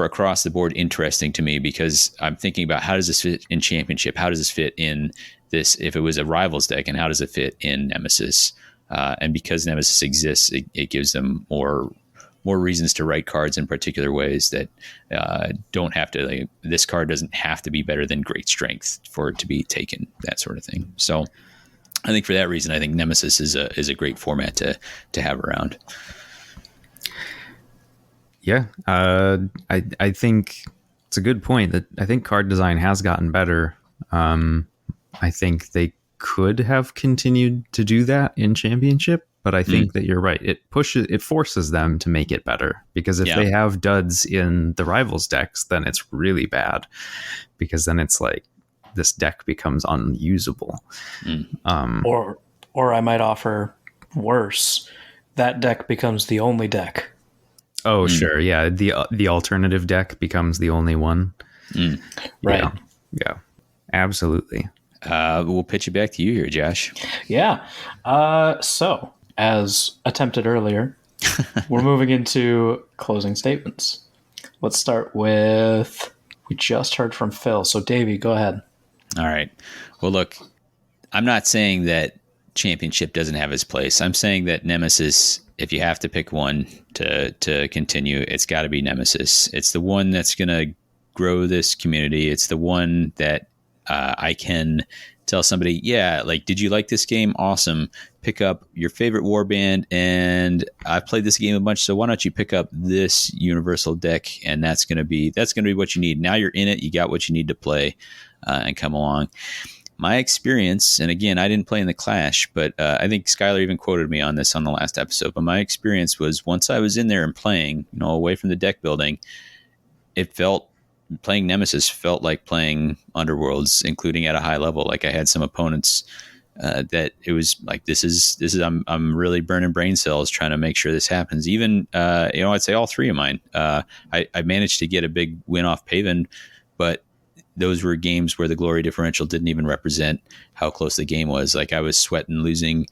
across the board interesting to me, because I'm thinking about, how does this fit in Championship? How does this fit in this, if it was a Rivals deck, and how does it fit in Nemesis? And because Nemesis exists, it gives them more reasons to write cards in particular ways that don't have to, this card doesn't have to be better than Great Strength for it to be taken, that sort of thing. So I think for that reason, I think Nemesis is a great format to have around. Yeah, I think it's a good point that I think card design has gotten better. I think they could have continued to do that in Championship, but I think that you're right. It forces them to make it better, because if they have duds in the rivals decks, then it's really bad, because then it's like this deck becomes unusable. Or I might offer worse. That deck becomes the only deck. Oh, sure. Yeah. The alternative deck becomes the only one. Right. Yeah. Absolutely. We'll pitch it back to you here, Josh. Yeah. So, as attempted earlier, we're moving into closing statements. Let's start with, we just heard from Phil. So, Davey, go ahead. All right. Well, look, I'm not saying that Championship doesn't have its place. I'm saying that Nemesis, if you have to pick one to continue, it's got to be Nemesis. It's the one that's going to grow this community. It's the one that I can tell somebody, yeah, like, did you like this game? Awesome. Pick up your favorite warband, and I've played this game a bunch, so why don't you pick up this universal deck, and that's going to be what you need. Now you're in it. You got what you need to play and come along. My experience, and again, I didn't play in the Clash, but I think Skylar even quoted me on this on the last episode, but my experience was, once I was in there and playing, away from the deck building, playing Nemesis felt like playing Underworlds, including at a high level. Like, I had some opponents that it was like, I'm really burning brain cells trying to make sure this happens. Even, I'd say all three of mine. I managed to get a big win off Paven, but those were games where the glory differential didn't even represent how close the game was. Like, I was sweating, losing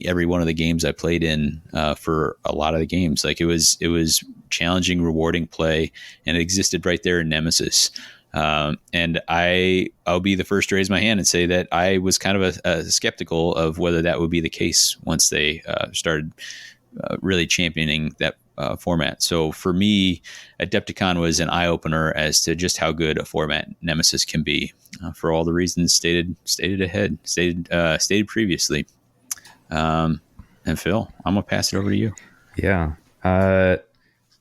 every one of the games I played in for a lot of the games. Like, it was challenging, rewarding play, and it existed right there in Nemesis. And I'll be the first to raise my hand and say that I was kind of a skeptical of whether that would be the case once they started really championing that format. So for me, Adepticon was an eye-opener as to just how good a format Nemesis can be, for all the reasons stated previously. And Phil, I'm gonna pass it over to you. Yeah.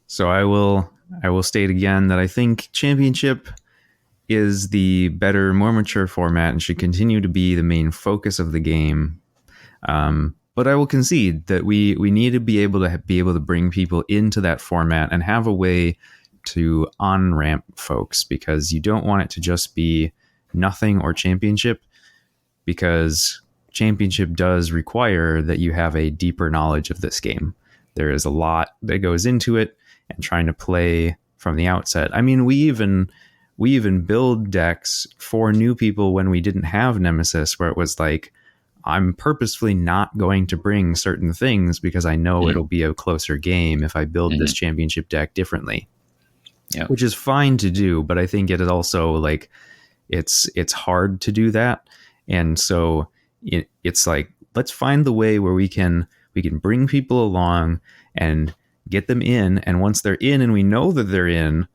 So I will state again that I think Championship is the better, more mature format and should continue to be the main focus of the game. But I will concede that we need to be able to bring people into that format and have a way to on-ramp folks, because you don't want it to just be nothing or Championship, because Championship does require that you have a deeper knowledge of this game. There is a lot that goes into it, and trying to play from the outset. I mean, we even build decks for new people when we didn't have Nemesis, where it was like, I'm purposefully not going to bring certain things because I know it'll be a closer game if I build this Championship deck differently. Yeah. Which is fine to do, but I think it is also like, it's hard to do that. And so it's like, let's find the way where we can bring people along and get them in. And once they're in and we know that they're in,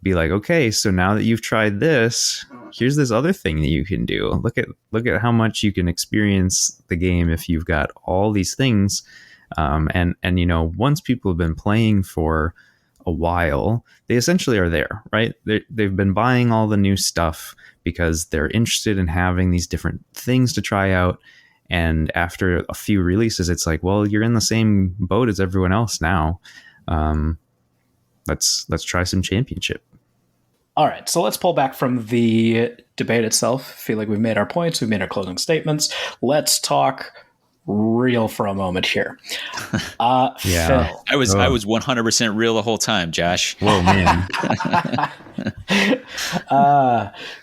be like, okay, so now that you've tried this, here's this other thing that you can do. Look at how much you can experience the game if you've got all these things. And once people have been playing for a while, they essentially are there, right? They've been buying all the new stuff because they're interested in having these different things to try out. And after a few releases, it's like, well, you're in the same boat as everyone else now. Let's try some Championship. All right, so let's pull back from the debate itself. I feel like we've made our points, we've made our closing statements. Let's talk real for a moment here. Yeah. Phil. I was 100% real the whole time, Josh. Whoa, man.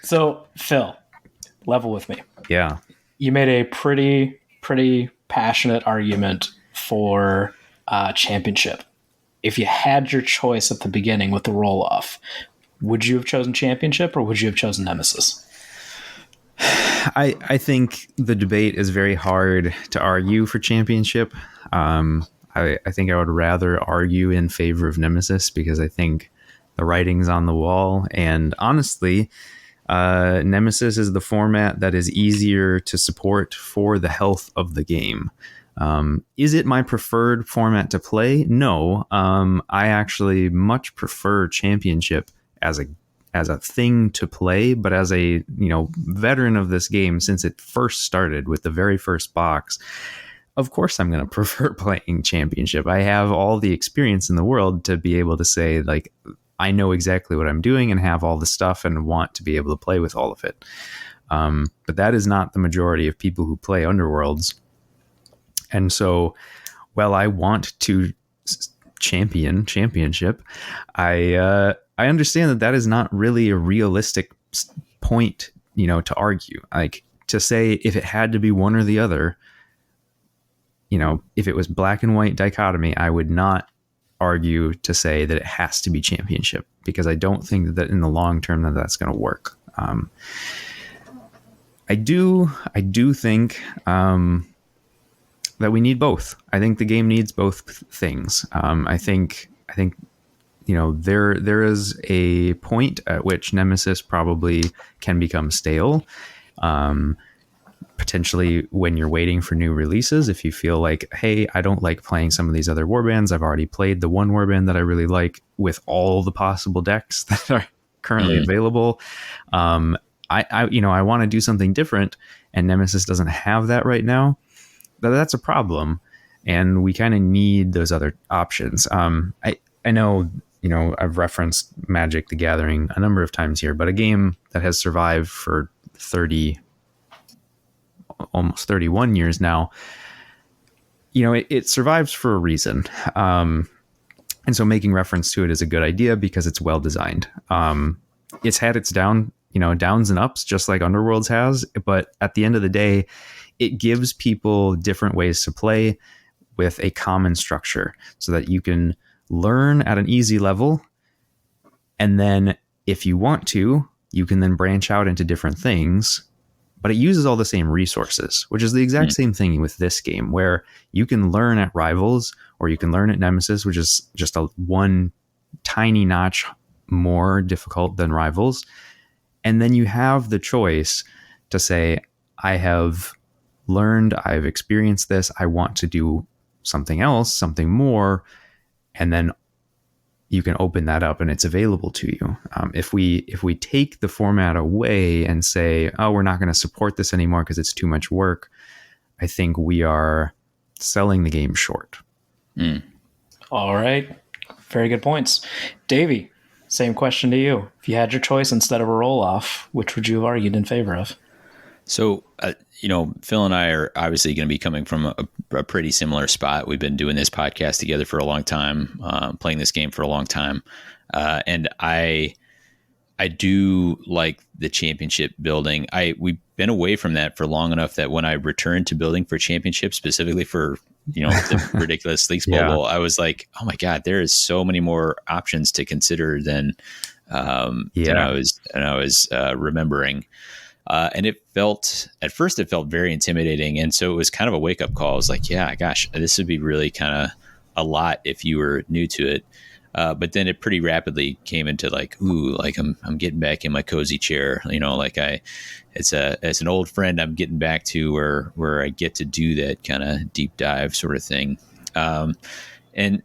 So, Phil, level with me. Yeah. You made a pretty passionate argument for Championship. If you had your choice at the beginning with the roll-off, would you have chosen Championship or would you have chosen Nemesis? I think the debate is very hard to argue for Championship. I think I would rather argue in favor of Nemesis, because I think the writing's on the wall. And honestly, Nemesis is the format that is easier to support for the health of the game. Is it my preferred format to play? No. I actually much prefer Championship as as a thing to play, but as a veteran of this game since it first started with the very first box, of course I'm going to prefer playing Championship. I have all the experience in the world to be able to say, like, I know exactly what I'm doing and have all the stuff and want to be able to play with all of it. But that is not the majority of people who play Underworlds. And so, while I want to Championship, I understand that is not really a realistic point, to argue. Like, to say if it had to be one or the other, if it was black and white dichotomy, I would not argue to say that it has to be Championship, because I don't think that in the long term that's going to work. I do think that we need both. I think the game needs both things. I think there is a point at which Nemesis probably can become stale. Potentially when you're waiting for new releases, if you feel like, hey, I don't like playing some of these other warbands. I've already played the one warband that I really like with all the possible decks that are currently available. I want to do something different, and Nemesis doesn't have that right now. That's a problem, and we kind of need those other options. I know, I've referenced Magic the Gathering a number of times here, but a game that has survived for almost 31 years now, it survives for a reason. And so making reference to it is a good idea because it's well designed. It's had its downs and ups, just like Underworlds has, but at the end of the day, it gives people different ways to play with a common structure so that you can learn at an easy level. And then if you want to, you can then branch out into different things, but it uses all the same resources, which is the exact same thing with this game, where you can learn at Rivals or you can learn at Nemesis, which is just one tiny notch more difficult than Rivals. And then you have the choice to say, I have learned, I've experienced this, I want to do something else, something more. And then you can open that up and it's available to you. If we take the format away and say, oh, we're not going to support this anymore because it's too much work, I think we are selling the game short. All right. Very good points. Davey, same question to you. If you had your choice instead of a roll-off, which would you have argued in favor of? So, Phil and I are obviously going to be coming from a pretty similar spot. We've been doing this podcast together for a long time, playing this game for a long time. And I do like the Championship building. We've been away from that for long enough that when I returned to building for Championship, specifically for, the ridiculous Leaks Bowl, I was like, oh my God, there is so many more options to consider than I was remembering. And at first it felt very intimidating. And so it was kind of a wake up call. I was like, yeah, gosh, this would be really kind of a lot if you were new to it. But then it pretty rapidly came into like, ooh, like I'm getting back in my cozy chair, it's an old friend I'm getting back to where I get to do that kind of deep dive sort of thing. And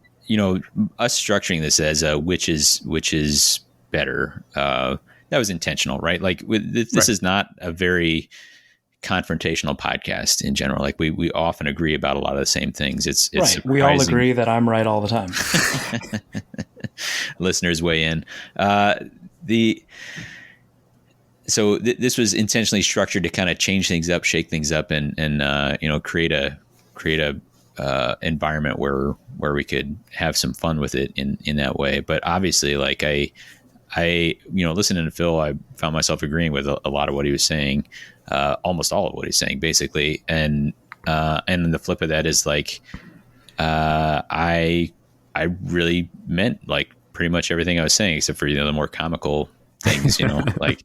us structuring this as which is better, that was intentional, right? Like this is not a very confrontational podcast in general. Like we often agree about a lot of the same things. It's right. Surprising. We all agree that I'm right all the time. Listeners weigh in. This was intentionally structured to kind of change things up, shake things up, and create a environment where we could have some fun with it in that way. But obviously, like I listening to Phil, I found myself agreeing with a lot of what he was saying, almost all of what he's saying, basically. And the flip of that is like, I really meant like pretty much everything I was saying, except for the more comical things, but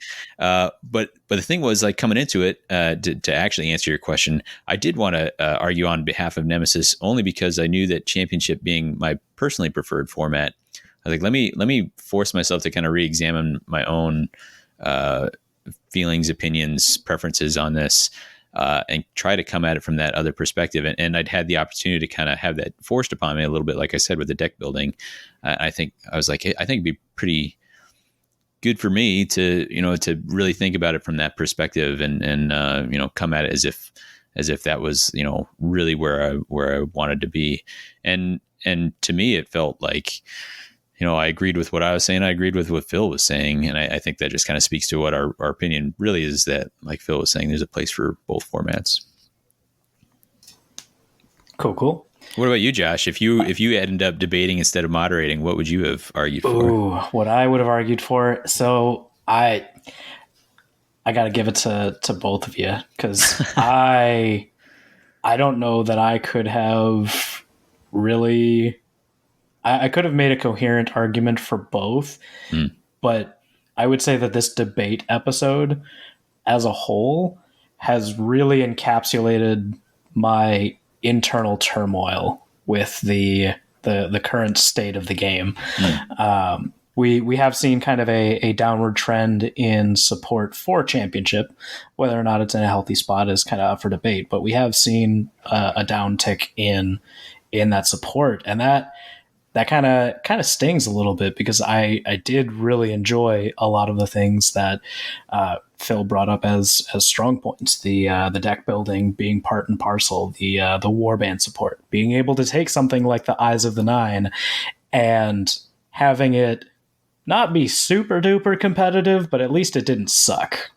the thing was, like, coming into it, to actually answer your question, I did want to argue on behalf of Nemesis, only because I knew that Championship being my personally preferred format, I was like, let me force myself to kind of re-examine my own feelings, opinions, preferences on this, and try to come at it from that other perspective. And I'd had the opportunity to kind of have that forced upon me a little bit, like I said, with the deck building. I think it'd be pretty good for me to, to really think about it from that perspective and come at it as if that was, really where I wanted to be. And to me, it felt like, I agreed with what I was saying. I agreed with what Phil was saying. And I think that just kind of speaks to what our opinion really is, that, like Phil was saying, there's a place for both formats. Cool. What about you, Josh? If you ended up debating instead of moderating, what would you have argued for? Ooh, what I would have argued for. So I got to give it to both of you, because I don't know that I could have really. I could have made a coherent argument for both, but I would say that this debate episode as a whole has really encapsulated my internal turmoil with the current state of the game. We have seen kind of a downward trend in support for Championship. Whether or not it's in a healthy spot is kind of up for debate, but we have seen a downtick in that support, and that kind of stings a little bit, because I did really enjoy a lot of the things that Phil brought up as strong points. The deck building being part and parcel, the warband support, being able to take something like the Eyes of the Nine and having it not be super duper competitive, but at least it didn't suck,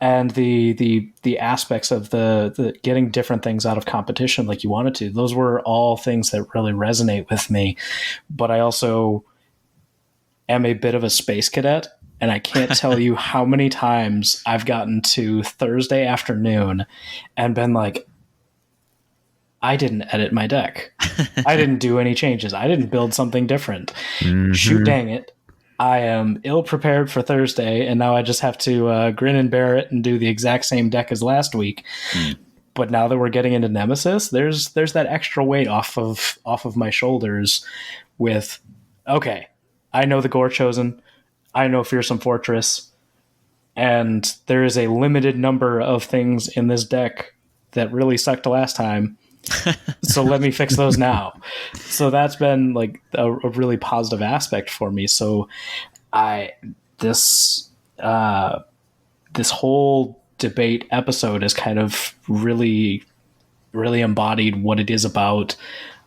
and the aspects of the getting different things out of competition like you wanted to, those were all things that really resonate with me. But I also am a bit of a space cadet, and I can't tell you how many times I've gotten to Thursday afternoon and been like, I didn't edit my deck. I didn't do any changes. I didn't build something different. Mm-hmm. Shoot dang it. I am ill prepared for Thursday, and now I just have to grin and bear it and do the exact same deck as last week. But now that we're getting into Nemesis, there's that extra weight off of my shoulders with, okay, I know the Gore Chosen, I know Fearsome Fortress, and there is a limited number of things in this deck that really sucked last time. So let me fix those now. So that's been like a really positive aspect for me. So this whole debate episode has kind of really, really embodied what it is about,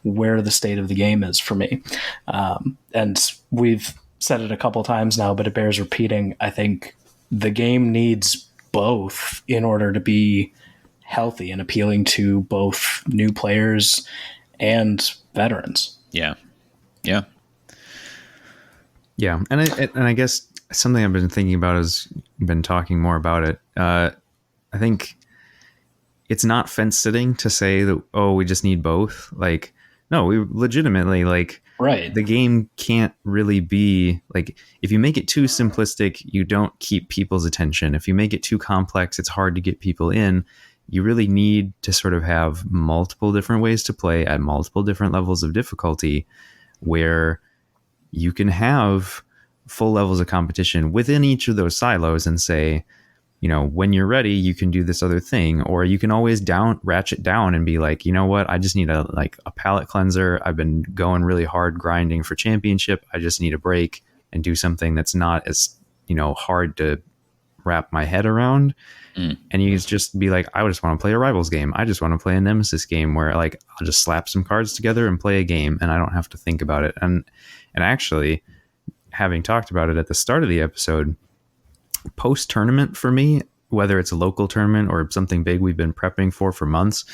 where the state of the game is for me. And we've said it a couple times now, but it bears repeating. I think the game needs both in order to be healthy and appealing to both new players and veterans. Yeah. And I guess something I've been thinking about as been talking more about it. I think it's not fence sitting to say that, we just need both. Like, no, we legitimately, like, right. The game can't really be like, if you make it too simplistic, you don't keep people's attention. If you make it too complex, it's hard to get people in. You really need to sort of have multiple different ways to play at multiple different levels of difficulty, where you can have full levels of competition within each of those silos and say, when you're ready, you can do this other thing, or you can always ratchet down and be like, you know what, I just need a palate cleanser. I've been going really hard grinding for Championship. I just need a break and do something that's not as, hard to wrap my head around. And you just be like, I just want to play a Rivals game. I just want to play a Nemesis game where, like, I'll just slap some cards together and play a game, and I don't have to think about it. And actually, having talked about it at the start of the episode, post tournament for me, whether it's a local tournament or something big we've been prepping for months,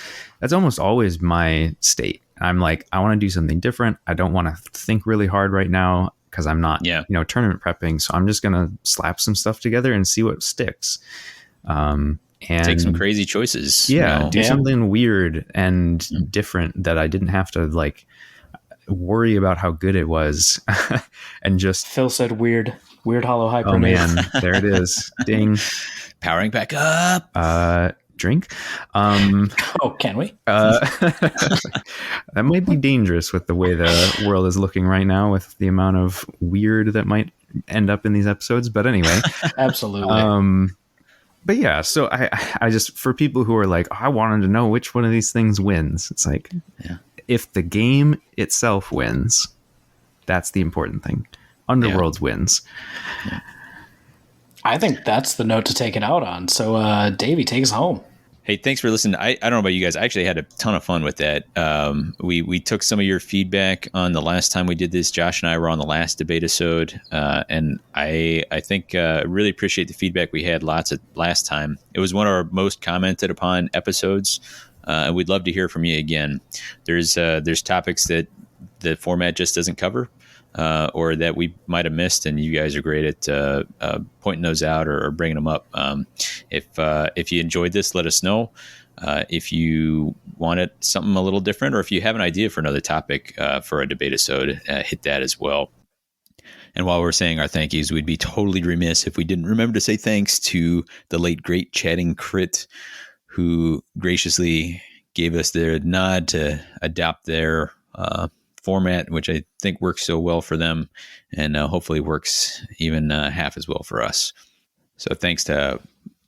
that's almost always my state. I'm like, I want to do something different. I don't want to think really hard right now, because I'm not, tournament prepping. So I'm just going to slap some stuff together and see what sticks. And take some crazy choices. Do something weird and different that I didn't have to, like, worry about how good it was. And just Phil said weird hollow hyper. Oh man, there it is. Ding. Powering back up. Drink. Can we? That might be dangerous with the way the world is looking right now, with the amount of weird that might end up in these episodes. But anyway, absolutely. But yeah, so I just, for people who are like, I wanted to know which one of these things wins, it's like, if the game itself wins, that's the important thing. Underworlds wins. I think that's the note to take it out on. So, Davey, take us home. Hey, thanks for listening. I don't know about you guys. I actually had a ton of fun with that. We took some of your feedback on the last time we did this. Josh and I were on the last Debateisode, and I think really appreciate the feedback we had lots of last time. It was one of our most commented upon episodes, and we'd love to hear from you again. There's topics that the format just doesn't cover. Or that we might have missed, and you guys are great at pointing those out or bringing them up. If you enjoyed this, let us know. If you wanted something a little different, or if you have an idea for another topic for a Debateisode, hit that as well. And while we're saying our thank yous, we'd be totally remiss if we didn't remember to say thanks to the late great Chatting Crit, who graciously gave us their nod to adopt their format, which I think works so well for them, and hopefully works even half as well for us. So thanks to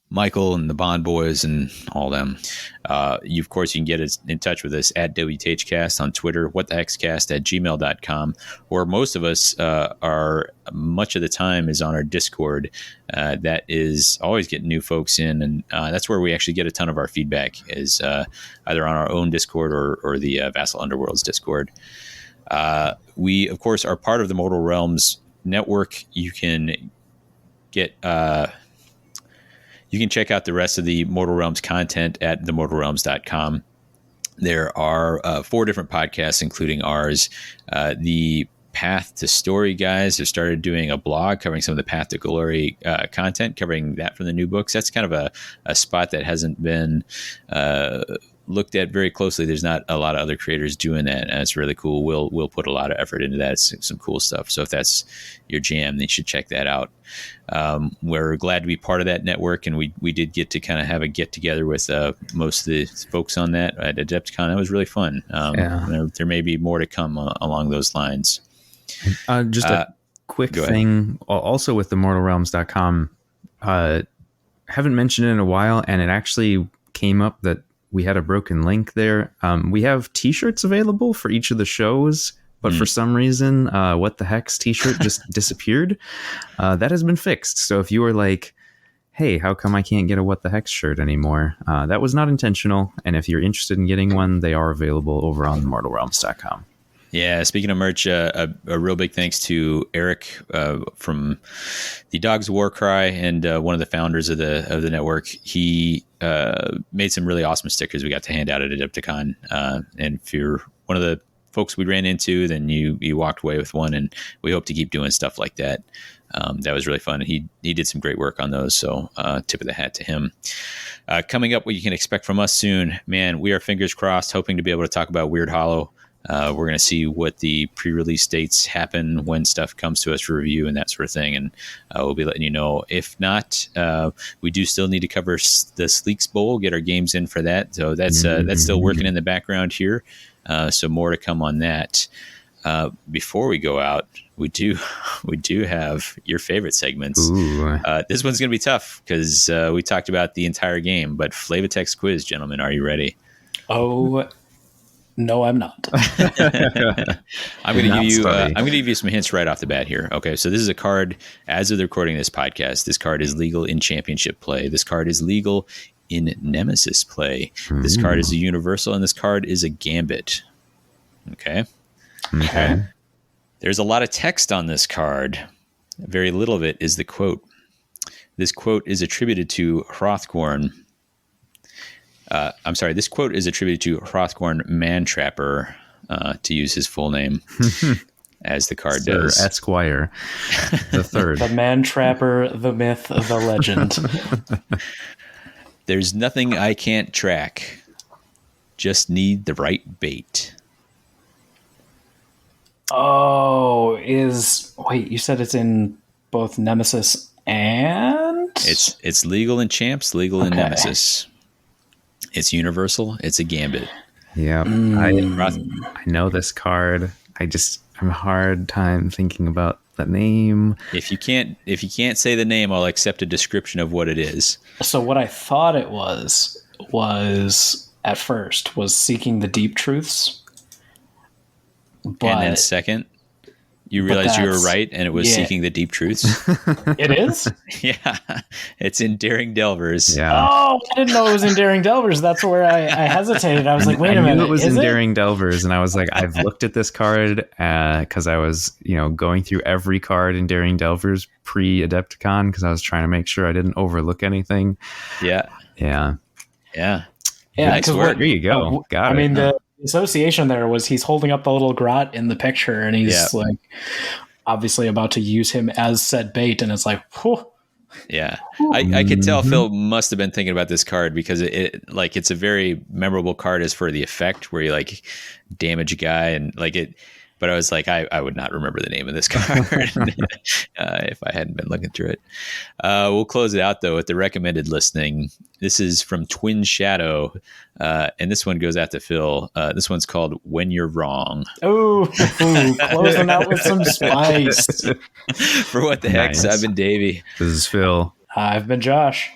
Michael and the Bond Boys and all them. Of course, you can get in touch with us at WTHcast on Twitter, whatthehexcast@gmail.com, or most of us are much of the time is on our Discord. That is always getting new folks in, and that's where we actually get a ton of our feedback, is either on our own Discord or the Vassal Underworlds Discord. We, of course, are part of the Mortal Realms network. You can get you can check out the rest of the Mortal Realms content at themortalrealms.com. There are 4 different podcasts, including ours. The Path to Story guys have started doing a blog covering some of the Path to Glory content, covering that from the new books. That's kind of a spot that hasn't been looked at very closely. There's not a lot of other creators doing that, and it's really cool. We'll put a lot of effort into that. It's some cool stuff. So if that's your jam, then you should check that out. We're glad to be part of that network, and we did get to kind of have a get together with most of the folks on that at Adepticon. That was really fun. There may be more to come along those lines. Just a quick thing also with the mortalrealms.com. Haven't mentioned it in a while, and it actually came up that we had a broken link there. We have t-shirts available for each of the shows, but for some reason, What the Hex t-shirt just disappeared. That has been fixed. So if you were like, hey, how come I can't get a What the Hex shirt anymore? That was not intentional. And if you're interested in getting one, they are available over on mortalrealms.com. Yeah, speaking of merch, a real big thanks to Eric from the Dogs War Cry and one of the founders of the network. He made some really awesome stickers we got to hand out at Adepticon. And if you're one of the folks we ran into, then you walked away with one, and we hope to keep doing stuff like that. That was really fun. He did some great work on those, so tip of the hat to him. Coming up, what you can expect from us soon, man, we are fingers crossed, hoping to be able to talk about Weird Hollow. We're going to see what the pre-release dates happen when stuff comes to us for review and that sort of thing, and we'll be letting you know. If not, we do still need to cover the Sleeks Bowl, get our games in for that. So that's still working in the background here. So more to come on that. Before we go out, we do have your favorite segments. This one's going to be tough because we talked about the entire game, but Flavitex quiz, gentlemen, are you ready? Oh. No, I'm not. I'm going to give you some hints right off the bat here. Okay, so this is a card. As of the recording of this podcast, this card is legal in Championship play. This card is legal in Nemesis play. This card is a universal, and this card is a gambit. Okay. There's a lot of text on this card. Very little of it is the quote. This quote is attributed to Hrothgorn. This quote is attributed to Hrothgorn Mantrapper, to use his full name, as the card Sir does. Esquire the Third. The Mantrapper, the myth, the legend. There's nothing I can't track. Just need the right bait. Oh, wait, you said it's in both Nemesis and... It's legal in Champs, legal in Nemesis. It's universal. It's a gambit. Yeah, I know this card. I'm a hard time thinking about the name. If you can't say the name, I'll accept a description of what it is. So what I thought it was at first was Seeking the Deep Truths. But and then second, You realize you were right, and it was seeking the deep truths. It is? Yeah, it's in Daring Delvers. Yeah. Oh, I didn't know it was in Daring Delvers. That's where I hesitated. I was like, wait a minute. I knew it was is in it? Daring Delvers, and I was like, I've looked at this card because I was, going through every card in Daring Delvers pre-Adepticon because I was trying to make sure I didn't overlook anything. Yeah. Yeah. Yeah. Yeah, Nice work. There you go. Got it. I mean, the association there was he's holding up the little grot in the picture, and he's like obviously about to use him as said bait, and it's like, whew. Yeah, I could tell Phil must have been thinking about this card because it's a very memorable card as for the effect where you like damage a guy and like it. But I was like, I would not remember the name of this card if I hadn't been looking through it. We'll close it out, though, with the recommended listing. This is from Twin Shadow, and this one goes out to Phil. This one's called When You're Wrong. Oh, closing out with some spice. For What the Hex, I've been Davey. This is Phil. I've been Josh.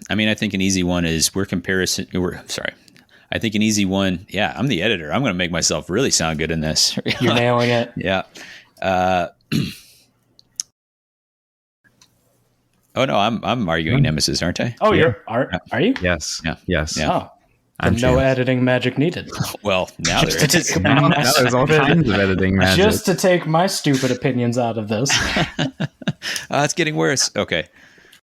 I mean, I think an easy one is I think an easy one. Yeah, I'm the editor. I'm going to make myself really sound good in this. You're nailing it. Yeah. Oh no, I'm arguing Nemesis, aren't I? Oh, are you? Yes. Yeah. Yes. Yeah. Oh, then no editing magic needed. Well, now there is. Now there's all kinds of editing magic. Just to take my stupid opinions out of this. It's getting worse. Okay.